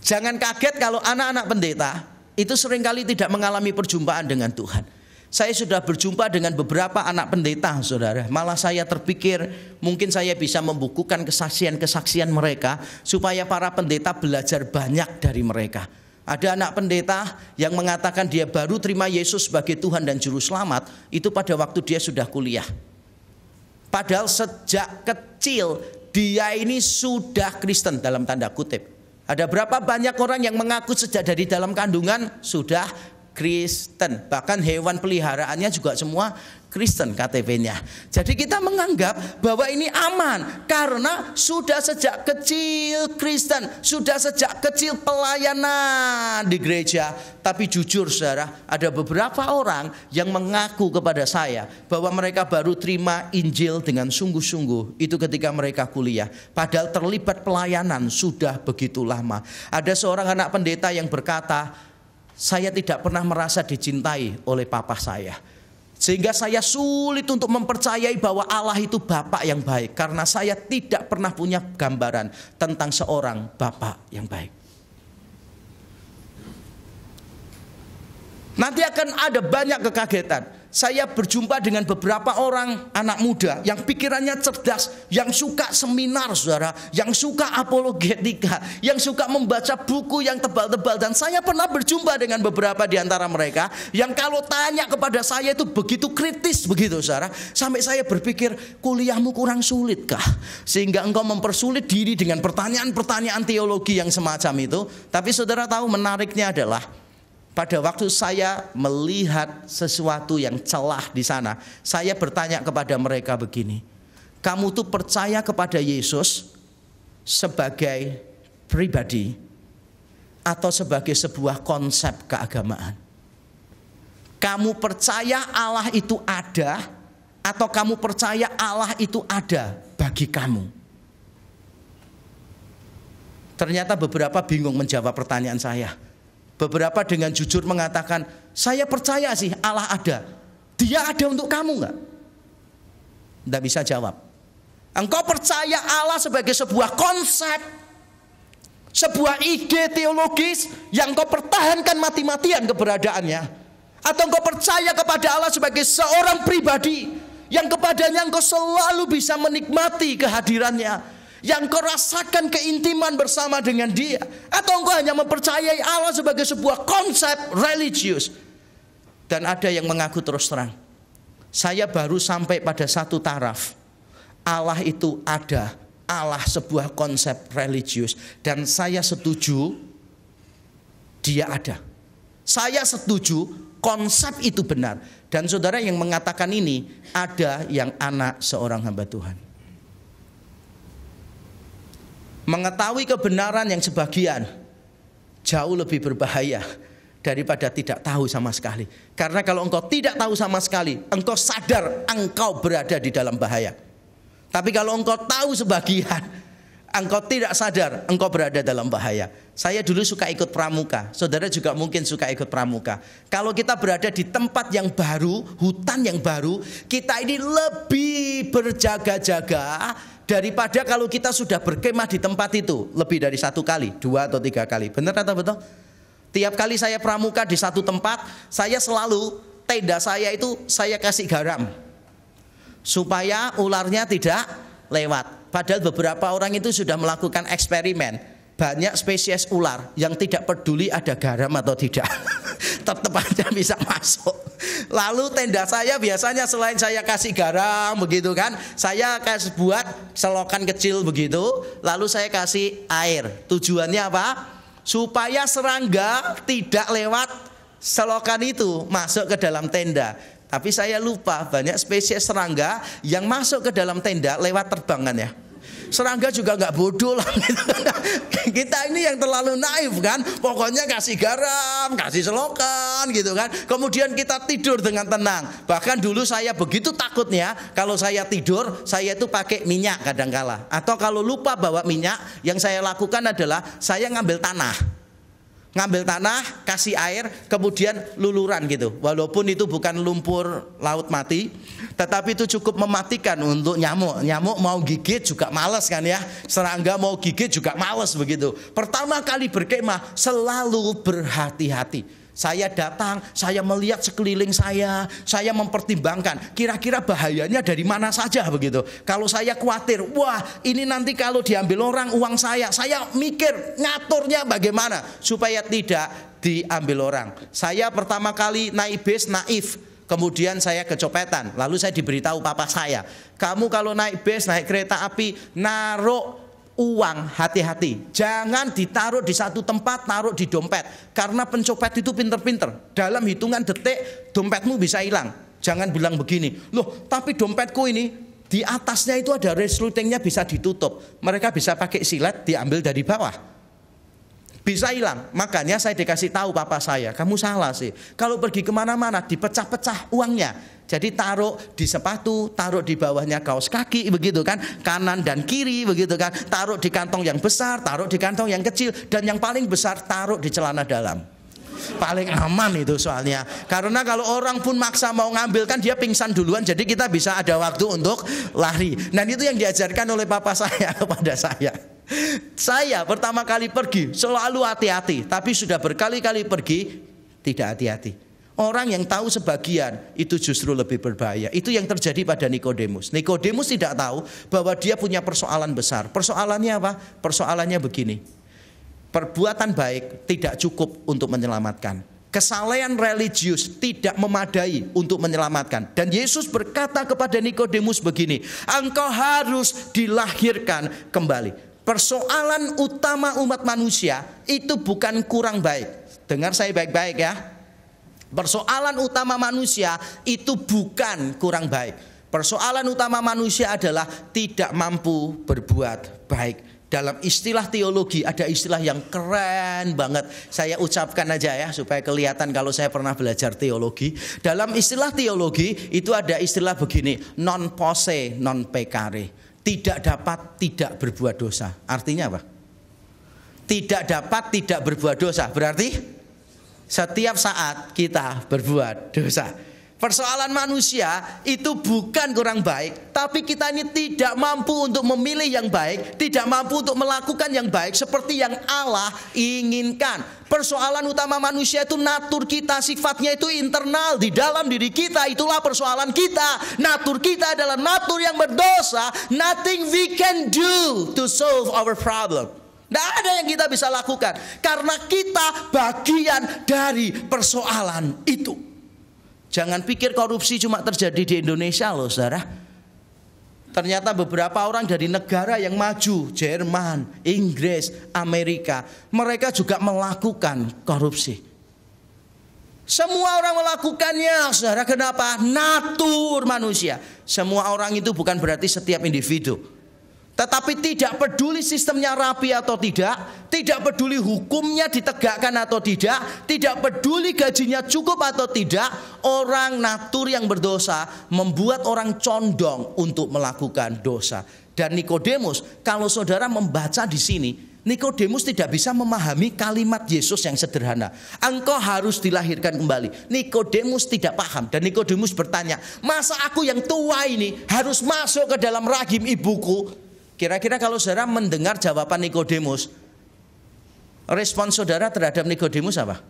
[SPEAKER 1] Jangan kaget kalau anak-anak pendeta itu seringkali tidak mengalami perjumpaan dengan Tuhan. Saya sudah berjumpa dengan beberapa anak pendeta, saudara. Malah saya terpikir mungkin saya bisa membukukan kesaksian-kesaksian mereka supaya para pendeta belajar banyak dari mereka. Ada anak pendeta yang mengatakan dia baru terima Yesus sebagai Tuhan dan Juru Selamat itu pada waktu dia sudah kuliah. Padahal sejak kecil dia ini sudah Kristen dalam tanda kutip. Ada berapa banyak orang yang mengaku sejak dari dalam kandungan sudah Kristen. Bahkan hewan peliharaannya juga semua Kristen KTP-nya. Jadi kita menganggap bahwa ini aman karena sudah sejak kecil Kristen, sudah sejak kecil pelayanan di gereja. Tapi jujur saudara, ada beberapa orang yang mengaku kepada saya bahwa mereka baru terima Injil dengan sungguh-sungguh itu ketika mereka kuliah. Padahal terlibat pelayanan sudah begitu lama. Ada seorang anak pendeta yang berkata, saya tidak pernah merasa dicintai oleh papa saya. Sehingga saya sulit untuk mempercayai bahwa Allah itu Bapa yang baik. Karena saya tidak pernah punya gambaran tentang seorang Bapa yang baik. Nanti akan ada banyak kekagetan. Saya berjumpa dengan beberapa orang anak muda yang pikirannya cerdas, yang suka seminar saudara, yang suka apologetika, yang suka membaca buku yang tebal-tebal. Dan saya pernah berjumpa dengan beberapa di antara mereka yang kalau tanya kepada saya itu begitu kritis begitu saudara. Sampai saya berpikir, kuliahmu kurang sulit kah? Sehingga engkau mempersulit diri dengan pertanyaan-pertanyaan teologi yang semacam itu. Tapi saudara tahu menariknya adalah pada waktu saya melihat sesuatu yang celah di sana, saya bertanya kepada mereka begini, kamu tuh percaya kepada Yesus sebagai pribadi atau sebagai sebuah konsep keagamaan? Kamu percaya Allah itu ada atau kamu percaya Allah itu ada bagi kamu? Ternyata beberapa bingung menjawab pertanyaan saya. Beberapa dengan jujur mengatakan, saya percaya sih Allah ada. Dia ada untuk kamu enggak? Tidak bisa jawab. Engkau percaya Allah sebagai sebuah konsep, sebuah ide teologis yang engkau pertahankan mati-matian keberadaannya? Atau engkau percaya kepada Allah sebagai seorang pribadi yang kepadanya engkau selalu bisa menikmati kehadirannya, yang kau rasakan keintiman bersama dengan dia? Atau engkau hanya mempercayai Allah sebagai sebuah konsep religius? Dan ada yang mengaku terus terang, saya baru sampai pada satu taraf, Allah itu ada, Allah sebuah konsep religius, dan saya setuju dia ada. Saya setuju konsep itu benar. Dan saudara yang mengatakan ini, ada yang anak seorang hamba Tuhan. Mengetahui kebenaran yang sebagian, jauh lebih berbahaya daripada tidak tahu sama sekali. Karena kalau engkau tidak tahu sama sekali, engkau sadar engkau berada di dalam bahaya. Tapi kalau engkau tahu sebagian, engkau tidak sadar engkau berada dalam bahaya. Saya dulu suka ikut pramuka, saudara juga mungkin suka ikut pramuka. Kalau kita berada di tempat yang baru, hutan yang baru, kita ini lebih berjaga-jaga daripada kalau kita sudah berkemah di tempat itu lebih dari 1 kali, 2 atau 3 kali. Benar atau betul? Tiap kali saya pramuka di satu tempat, saya selalu tenda saya itu saya kasih garam supaya ularnya tidak lewat. Padahal beberapa orang itu sudah melakukan eksperimen. Banyak spesies ular yang tidak peduli ada garam atau tidak, tetap aja bisa masuk. Lalu tenda saya biasanya selain saya kasih garam begitu kan, saya kasih buat selokan kecil begitu, lalu saya kasih air. Tujuannya apa? Supaya serangga tidak lewat selokan itu masuk ke dalam tenda. Tapi saya lupa banyak spesies serangga yang masuk ke dalam tenda lewat terbangan ya. Serangga juga nggak bodoh lah. Kita ini yang terlalu naif kan. Pokoknya kasih garam, kasih selokan gitu kan. Kemudian kita tidur dengan tenang. Bahkan dulu saya begitu takutnya kalau saya tidur, saya itu pakai minyak kadangkala. Atau kalau lupa bawa minyak, yang saya lakukan adalah saya ngambil tanah, kasih air, kemudian luluran gitu. Walaupun itu bukan lumpur laut mati, tetapi itu cukup mematikan untuk nyamuk. Nyamuk mau gigit juga males kan ya. Serangga mau gigit juga males begitu. Pertama kali berkemah selalu berhati-hati. Saya datang, saya melihat sekeliling saya mempertimbangkan kira-kira bahayanya dari mana saja begitu. Kalau saya khawatir, wah ini nanti kalau diambil orang uang saya mikir ngaturnya bagaimana supaya tidak diambil orang. Saya pertama kali naik bis naif, kemudian saya kecopetan, lalu saya diberitahu papa saya, kamu kalau naik bis, naik kereta api, naruh uang hati-hati, jangan ditaruh di satu tempat, taruh di dompet. Karena pencopet itu pinter-pinter, dalam hitungan detik dompetmu bisa hilang. Jangan bilang begini, loh tapi dompetku ini di atasnya itu ada resletingnya bisa ditutup. Mereka bisa pakai silet diambil dari bawah, bisa hilang. Makanya saya dikasih tahu papa saya, kamu salah sih. Kalau pergi kemana-mana dipecah-pecah uangnya. Jadi taruh di sepatu, taruh di bawahnya kaos kaki begitu kan, kanan dan kiri begitu kan. Taruh di kantong yang besar, taruh di kantong yang kecil, dan yang paling besar taruh di celana dalam. Paling aman itu soalnya. Karena kalau orang pun maksa mau ngambil kan dia pingsan duluan, jadi kita bisa ada waktu untuk lari. Dan itu yang diajarkan oleh papa saya kepada saya. Saya pertama kali pergi selalu hati-hati, tapi sudah berkali-kali pergi tidak hati-hati. Orang yang tahu sebagian itu justru lebih berbahaya. Itu yang terjadi pada Nikodemus. Nikodemus tidak tahu bahwa dia punya persoalan besar. Persoalannya apa? Persoalannya begini. Perbuatan baik tidak cukup untuk menyelamatkan. Kesalehan religius tidak memadai untuk menyelamatkan. Dan Yesus berkata kepada Nikodemus begini, engkau harus dilahirkan kembali. Persoalan utama umat manusia itu bukan kurang baik. Dengar saya baik-baik ya. Persoalan utama manusia itu bukan kurang baik. Persoalan utama manusia adalah tidak mampu berbuat baik. Dalam istilah teologi ada istilah yang keren banget. Saya ucapkan aja ya supaya kelihatan kalau saya pernah belajar teologi. Dalam istilah teologi itu ada istilah begini, non posse non peccare. Tidak dapat tidak berbuat dosa. Artinya apa? Tidak dapat tidak berbuat dosa. Berarti setiap saat kita berbuat dosa. Persoalan manusia itu bukan kurang baik, tapi kita ini tidak mampu untuk memilih yang baik, tidak mampu untuk melakukan yang baik seperti yang Allah inginkan. Persoalan utama manusia itu natur kita, sifatnya itu internal di dalam diri kita. Itulah persoalan kita. Natur kita adalah natur yang berdosa. Nothing we can do to solve our problem. Tidak ada yang kita bisa lakukan karena kita bagian dari persoalan itu. Jangan pikir korupsi cuma terjadi di Indonesia loh saudara. Ternyata beberapa orang dari negara yang maju, Jerman, Inggris, Amerika, mereka juga melakukan korupsi. Semua orang melakukannya saudara. Kenapa? Natur manusia. Semua orang itu bukan berarti setiap individu. Tetapi tidak peduli sistemnya rapi atau tidak peduli hukumnya ditegakkan atau tidak peduli gajinya cukup atau tidak, orang natur yang berdosa membuat orang condong untuk melakukan dosa. Dan Nikodemus, kalau saudara membaca di sini, Nikodemus tidak bisa memahami kalimat Yesus yang sederhana. Engkau harus dilahirkan kembali. Nikodemus tidak paham dan Nikodemus bertanya, masa aku yang tua ini harus masuk ke dalam rahim ibuku? Kira-kira kalau saudara mendengar jawaban Nikodemus, respon saudara terhadap Nikodemus apa?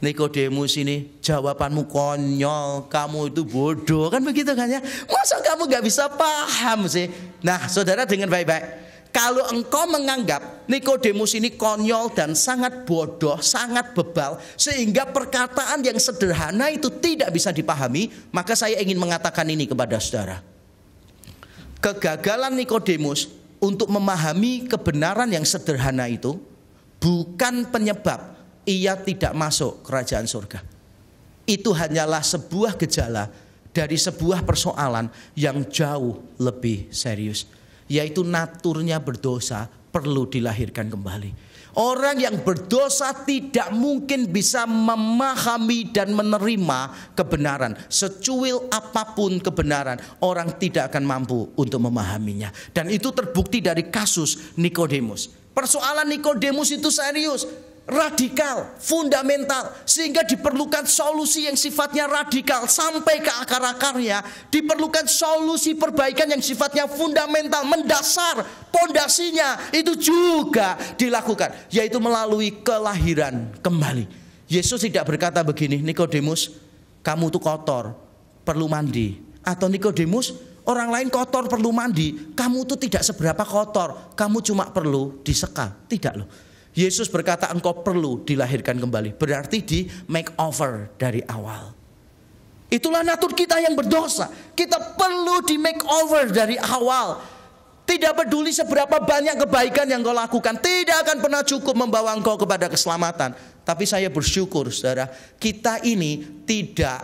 [SPEAKER 1] Nikodemus ini, jawabanmu konyol, kamu itu bodoh, kan begitu kan ya? Masa kamu gak bisa paham sih? Nah, saudara dengar baik-baik. Kalau engkau menganggap Nikodemus ini konyol dan sangat bodoh, sangat bebal, sehingga perkataan yang sederhana itu tidak bisa dipahami, maka saya ingin mengatakan ini kepada saudara. Kegagalan Nikodemus untuk memahami kebenaran yang sederhana itu bukan penyebab ia tidak masuk kerajaan surga. Itu hanyalah sebuah gejala dari sebuah persoalan yang jauh lebih serius, yaitu naturnya berdosa perlu dilahirkan kembali. Orang yang berdosa tidak mungkin bisa memahami dan menerima kebenaran. Secuil apapun kebenaran, orang tidak akan mampu untuk memahaminya. Dan itu terbukti dari kasus Nikodemus. Persoalan Nikodemus itu serius, radikal, fundamental, sehingga diperlukan solusi yang sifatnya radikal sampai ke akar-akarnya. Diperlukan solusi perbaikan yang sifatnya fundamental, mendasar, pondasinya itu juga dilakukan, yaitu melalui kelahiran kembali. Yesus tidak berkata begini, Nikodemus, kamu tuh kotor, perlu mandi. Atau Nikodemus, orang lain kotor perlu mandi, kamu tuh tidak seberapa kotor, kamu cuma perlu disekal. Tidak loh. Yesus berkata engkau perlu dilahirkan kembali. Berarti di make over dari awal. Itulah natur kita yang berdosa. Kita perlu di make over dari awal. Tidak peduli seberapa banyak kebaikan yang kau lakukan, tidak akan pernah cukup membawa engkau kepada keselamatan. Tapi saya bersyukur saudara, kita ini tidak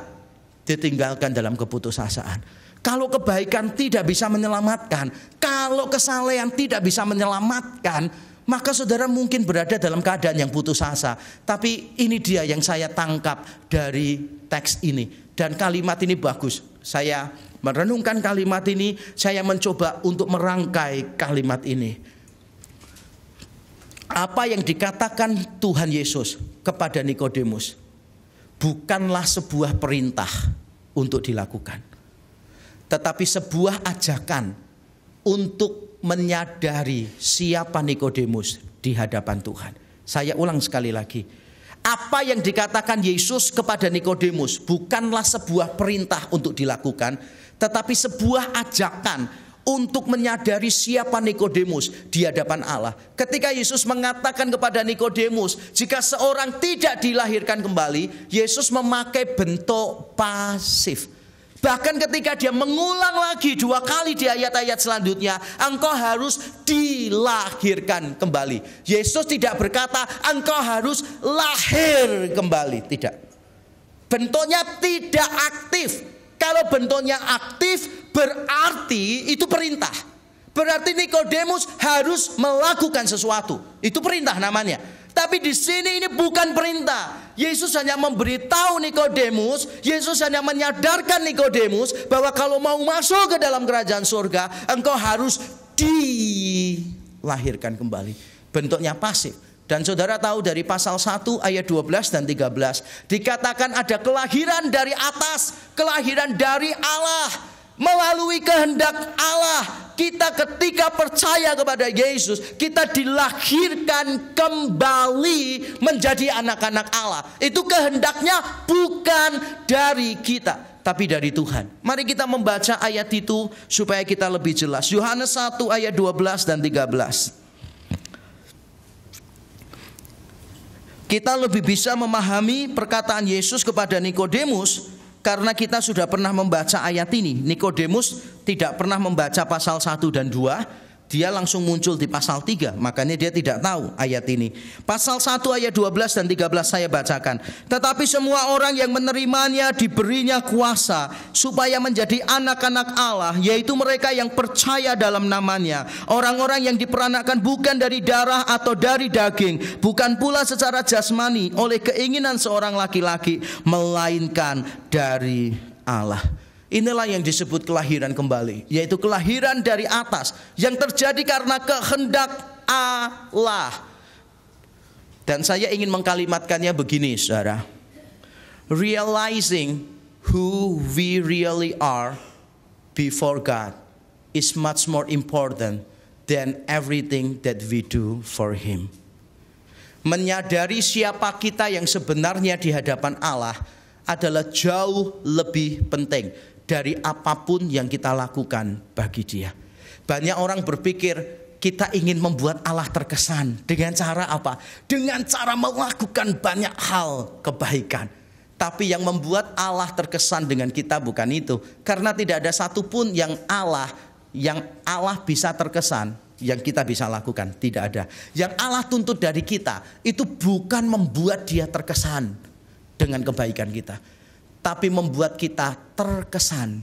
[SPEAKER 1] ditinggalkan dalam keputusasaan. Kalau kebaikan tidak bisa menyelamatkan, kalau kesalehan tidak bisa menyelamatkan, maka saudara mungkin berada dalam keadaan yang putus asa. Tapi ini dia yang saya tangkap dari teks ini. Dan kalimat ini bagus. Saya merenungkan kalimat ini, saya mencoba untuk merangkai kalimat ini. Apa yang dikatakan Tuhan Yesus kepada Nikodemus bukanlah sebuah perintah untuk dilakukan, tetapi sebuah ajakan untuk menyadari siapa Nikodemus di hadapan Tuhan. Saya ulang sekali lagi. Apa yang dikatakan Yesus kepada Nikodemus bukanlah sebuah perintah untuk dilakukan, tetapi sebuah ajakan untuk menyadari siapa Nikodemus di hadapan Allah. Ketika Yesus mengatakan kepada Nikodemus, jika seorang tidak dilahirkan kembali, Yesus memakai bentuk pasif. Bahkan ketika dia mengulang lagi 2 kali di ayat-ayat selanjutnya, engkau harus dilahirkan kembali. Yesus tidak berkata engkau harus lahir kembali, tidak. Bentuknya tidak aktif. Kalau bentuknya aktif berarti itu perintah. Berarti Nikodemus harus melakukan sesuatu. Itu perintah namanya. Tapi di sini ini bukan perintah. Yesus hanya memberitahu Nikodemus, Yesus hanya menyadarkan Nikodemus bahwa kalau mau masuk ke dalam kerajaan surga, engkau harus dilahirkan kembali. Bentuknya pasif. Dan saudara tahu dari pasal 1 ayat 12 dan 13, dikatakan ada kelahiran dari atas, kelahiran dari Allah. Melalui kehendak Allah, kita ketika percaya kepada Yesus, kita dilahirkan kembali menjadi anak-anak Allah. Itu kehendaknya bukan dari kita, tapi dari Tuhan. Mari kita membaca ayat itu supaya kita lebih jelas. Yohanes 1 ayat 12 dan 13. Kita lebih bisa memahami perkataan Yesus kepada Nikodemus karena kita sudah pernah membaca ayat ini. Nikodemus tidak pernah membaca pasal 1 dan 2, Dia langsung muncul di pasal 3, makanya dia tidak tahu ayat ini. Pasal 1 ayat 12 dan 13 saya bacakan. Tetapi semua orang yang menerimanya diberinya kuasa supaya menjadi anak-anak Allah, yaitu mereka yang percaya dalam namanya. Orang-orang yang diperanakkan bukan dari darah atau dari daging, bukan pula secara jasmani oleh keinginan seorang laki-laki, melainkan dari Allah. Inilah yang disebut kelahiran kembali, yaitu kelahiran dari atas yang terjadi karena kehendak Allah. Dan saya ingin mengkalimatkannya begini, saudara. Realizing who we really are before God is much more important than everything that we do for Him. Menyadari siapa kita yang sebenarnya di hadapan Allah adalah jauh lebih penting dari apapun yang kita lakukan bagi Dia. Banyak orang berpikir kita ingin membuat Allah terkesan. Dengan cara apa? Dengan cara melakukan banyak hal kebaikan. Tapi yang membuat Allah terkesan dengan kita bukan itu. Karena tidak ada satupun yang Allah bisa terkesan yang kita bisa lakukan. Tidak ada. Yang Allah tuntut dari kita itu bukan membuat Dia terkesan dengan kebaikan kita, tapi membuat kita terkesan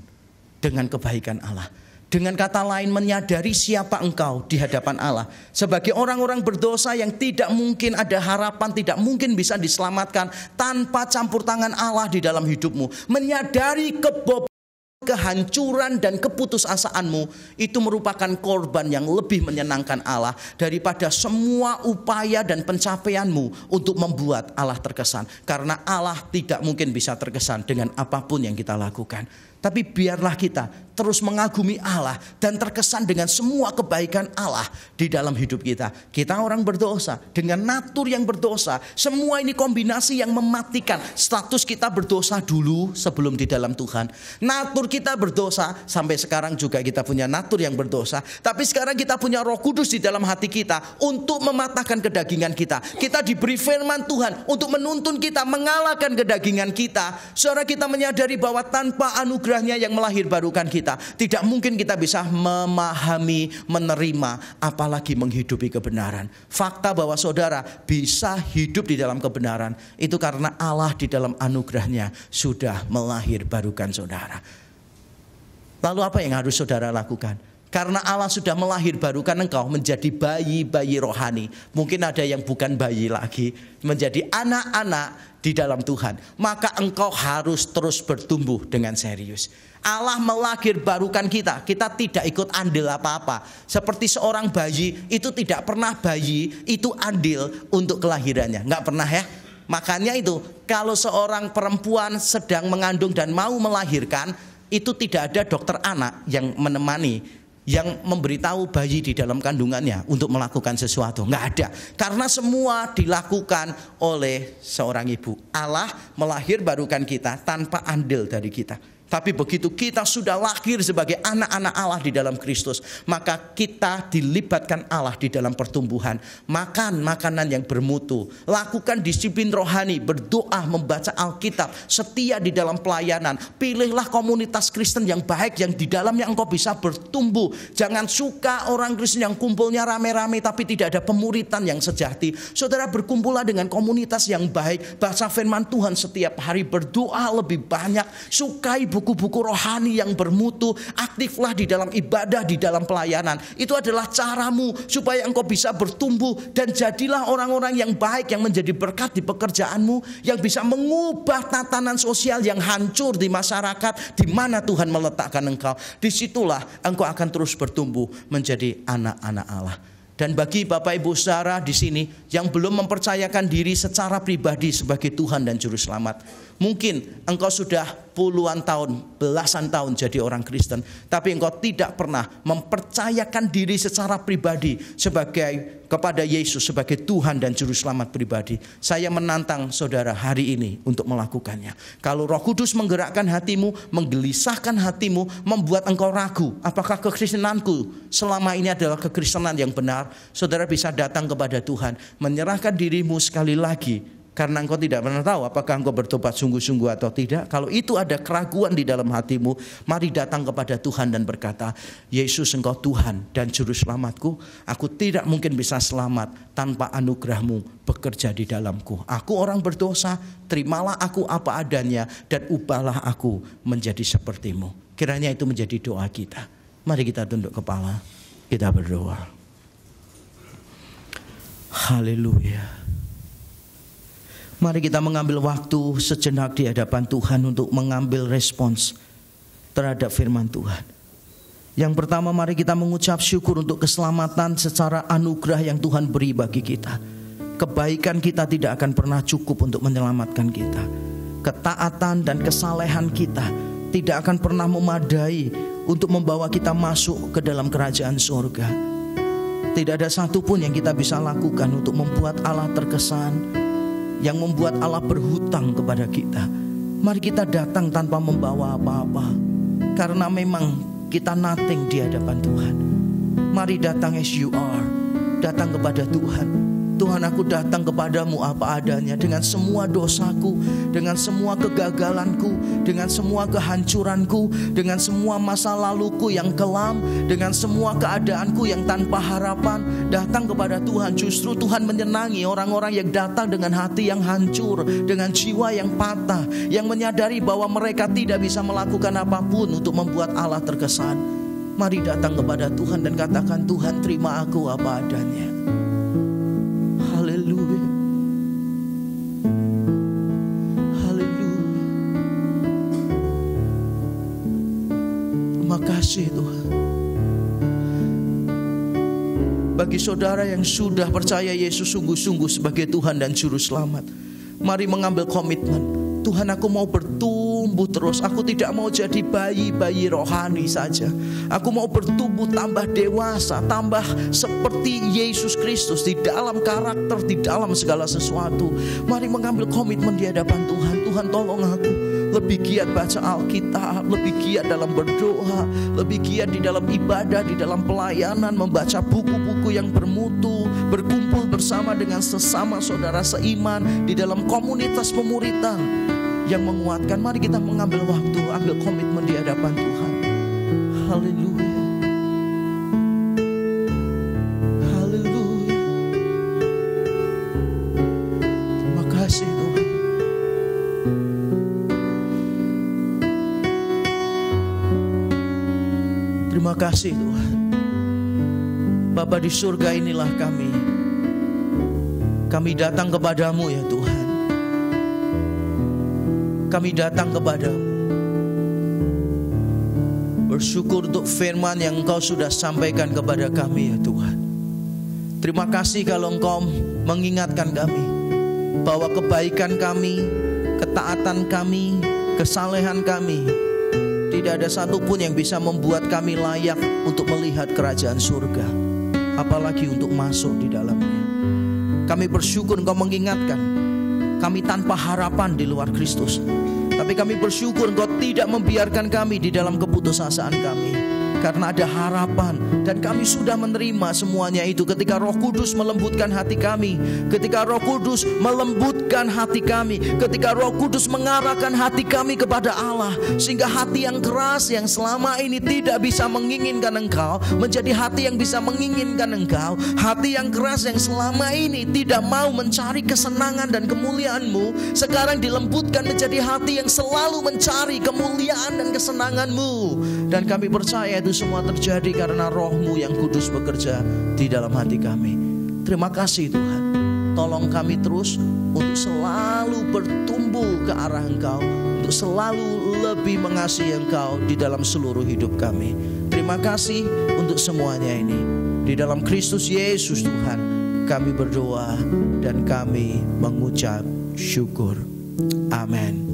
[SPEAKER 1] dengan kebaikan Allah. Dengan kata lain, menyadari siapa engkau di hadapan Allah. Sebagai orang-orang berdosa yang tidak mungkin ada harapan, tidak mungkin bisa diselamatkan tanpa campur tangan Allah di dalam hidupmu. Menyadari kehancuran dan keputusasaanmu itu merupakan korban yang lebih menyenangkan Allah daripada semua upaya dan pencapaianmu untuk membuat Allah terkesan. Karena Allah tidak mungkin bisa terkesan dengan apapun yang kita lakukan. Tapi biarlah kita terus mengagumi Allah dan terkesan dengan semua kebaikan Allah di dalam hidup kita. Kita orang berdosa dengan natur yang berdosa. Semua ini kombinasi yang mematikan. Status kita berdosa dulu sebelum di dalam Tuhan. Natur kita berdosa, sampai sekarang juga kita punya natur yang berdosa. Tapi sekarang kita punya Roh Kudus di dalam hati kita untuk mematahkan kedagingan kita. Kita diberi firman Tuhan untuk menuntun kita, mengalahkan kedagingan kita. Saudara, kita menyadari bahwa tanpa anugerahnya yang melahirbarukan kita, tidak mungkin kita bisa memahami, menerima, apalagi menghidupi kebenaran. Fakta bahwa saudara bisa hidup di dalam kebenaran itu karena Allah di dalam anugerahnya sudah melahirbarukan saudara. Lalu apa yang harus saudara lakukan? Karena Allah sudah melahirbarukan engkau menjadi bayi-bayi rohani. Mungkin ada yang bukan bayi lagi, menjadi anak-anak di dalam Tuhan. Maka engkau harus terus bertumbuh dengan serius. Allah melahirbarukan kita. Kita tidak ikut andil apa-apa. Seperti seorang bayi itu tidak pernah bayi itu andil untuk kelahirannya. Enggak pernah ya. Makanya itu kalau seorang perempuan sedang mengandung dan mau melahirkan, itu tidak ada dokter anak yang menemani, yang memberitahu bayi di dalam kandungannya untuk melakukan sesuatu. Nggak ada. Karena semua dilakukan oleh seorang ibu. Allah melahirbarukan kita tanpa andil dari kita. Tapi begitu kita sudah lahir sebagai anak-anak Allah di dalam Kristus, maka kita dilibatkan Allah di dalam pertumbuhan. Makan makanan yang bermutu, lakukan disiplin rohani, berdoa, membaca Alkitab, setia di dalam pelayanan. Pilihlah komunitas Kristen yang baik, yang di dalamnya engkau bisa bertumbuh. Jangan suka orang Kristen yang kumpulnya rame-rame tapi tidak ada pemuritan yang sejati. Saudara, berkumpullah dengan komunitas yang baik, baca firman Tuhan setiap hari, berdoa lebih banyak, sukai buku-buku rohani yang bermutu, aktiflah di dalam ibadah, di dalam pelayanan. Itu adalah caramu supaya engkau bisa bertumbuh dan jadilah orang-orang yang baik, yang menjadi berkat di pekerjaanmu, yang bisa mengubah tatanan sosial yang hancur di masyarakat di mana Tuhan meletakkan engkau. Disitulah engkau akan terus bertumbuh menjadi anak-anak Allah. Dan bagi Bapak Ibu Saudara di sini yang belum mempercayakan diri secara pribadi sebagai Tuhan dan Juru Selamat, mungkin engkau sudah puluhan tahun, belasan tahun jadi orang Kristen, tapi engkau tidak pernah mempercayakan diri secara pribadi kepada Yesus sebagai Tuhan dan Juru Selamat pribadi. Saya menantang saudara hari ini untuk melakukannya. Kalau Roh Kudus menggerakkan hatimu, menggelisahkan hatimu, membuat engkau ragu, apakah kekristenanku selama ini adalah kekristenan yang benar, saudara bisa datang kepada Tuhan, menyerahkan dirimu sekali lagi Karena engkau tidak pernah tahu apakah engkau bertobat sungguh-sungguh atau tidak. Kalau itu ada keraguan di dalam hatimu, mari datang kepada Tuhan dan berkata, Yesus, engkau Tuhan dan Juru Selamatku. Aku tidak mungkin bisa selamat tanpa anugerah-Mu bekerja di dalamku. Aku orang berdosa, terimalah aku apa adanya dan ubahlah aku menjadi seperti-Mu. Kiranya itu menjadi doa kita. Mari kita tunduk kepala, kita berdoa. Haleluya. Mari kita mengambil waktu sejenak di hadapan Tuhan untuk mengambil respons terhadap firman Tuhan. Yang pertama, mari kita mengucap syukur untuk keselamatan secara anugerah yang Tuhan beri bagi kita. Kebaikan kita tidak akan pernah cukup untuk menyelamatkan kita. Ketaatan dan kesalehan kita tidak akan pernah memadai untuk membawa kita masuk ke dalam kerajaan surga. Tidak ada satupun yang kita bisa lakukan untuk membuat Allah terkesan, yang membuat Allah berhutang kepada kita. Mari kita datang tanpa membawa apa-apa, karena memang kita nothing di hadapan Tuhan. Mari datang as you are. Datang kepada Tuhan. Tuhan, aku datang kepadamu apa adanya, dengan semua dosaku, dengan semua kegagalanku, dengan semua kehancuranku, dengan semua masa laluku yang kelam, dengan semua keadaanku yang tanpa harapan. Datang kepada Tuhan. Justru Tuhan menyenangi orang-orang yang datang dengan hati yang hancur, dengan jiwa yang patah, yang menyadari bahwa mereka tidak bisa melakukan apapun untuk membuat Allah terkesan. Mari datang kepada Tuhan dan katakan, Tuhan, terima aku apa adanya. Haleluya. Haleluya. Terima kasih Tuhan. Bagi saudara yang sudah percaya Yesus sungguh-sungguh sebagai Tuhan dan Juru Selamat, mari mengambil komitmen. Tuhan, aku mau bertumbuh terus. Aku tidak mau jadi bayi-bayi rohani saja. Aku mau bertumbuh, tambah dewasa, tambah seperti Yesus Kristus di dalam karakter, di dalam segala sesuatu. Mari mengambil komitmen di hadapan Tuhan. Tuhan, tolong aku lebih giat baca Alkitab, lebih giat dalam berdoa, lebih giat di dalam ibadah, di dalam pelayanan, membaca buku-buku yang bermutu, berkumpul bersama dengan sesama saudara seiman di dalam komunitas pemuritan yang menguatkan. Mari kita mengambil waktu, ambil komitmen di hadapan Tuhan. Haleluya. Haleluya. Terima kasih Tuhan. Terima kasih Tuhan. Bapa di surga, inilah kami. Kami datang kepadamu ya Tuhan. Kami datang kepadamu, bersyukur untuk firman yang Engkau sudah sampaikan kepada kami ya Tuhan. Terima kasih kalau Engkau mengingatkan kami bahwa kebaikan kami, ketaatan kami, kesalehan kami, tidak ada satupun yang bisa membuat kami layak untuk melihat kerajaan surga, apalagi untuk masuk di dalamnya. Kami bersyukur Engkau mengingatkan kami tanpa harapan di luar Kristus. Tapi kami bersyukur Engkau tidak membiarkan kami di dalam keputusasaan kami, karena ada harapan. Dan kami sudah menerima semuanya itu ketika Roh Kudus melembutkan hati kami, ketika Roh Kudus melembutkan hati kami, ketika Roh Kudus mengarahkan hati kami kepada Allah, sehingga hati yang keras yang selama ini tidak bisa menginginkan Engkau menjadi hati yang bisa menginginkan Engkau. Hati yang keras yang selama ini tidak mau mencari kesenangan dan kemuliaan-Mu, sekarang dilembutkan menjadi hati yang selalu mencari kemuliaan dan kesenangan-Mu. Dan kami percaya itu semua terjadi karena Roh-Mu yang kudus bekerja di dalam hati kami. Terima kasih Tuhan. Tolong kami terus untuk selalu bertumbuh ke arah Engkau, untuk selalu lebih mengasihi Engkau di dalam seluruh hidup kami. Terima kasih untuk semuanya ini. Di dalam Kristus Yesus Tuhan, kami berdoa dan kami mengucap syukur. Amin.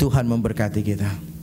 [SPEAKER 1] Tuhan memberkati kita.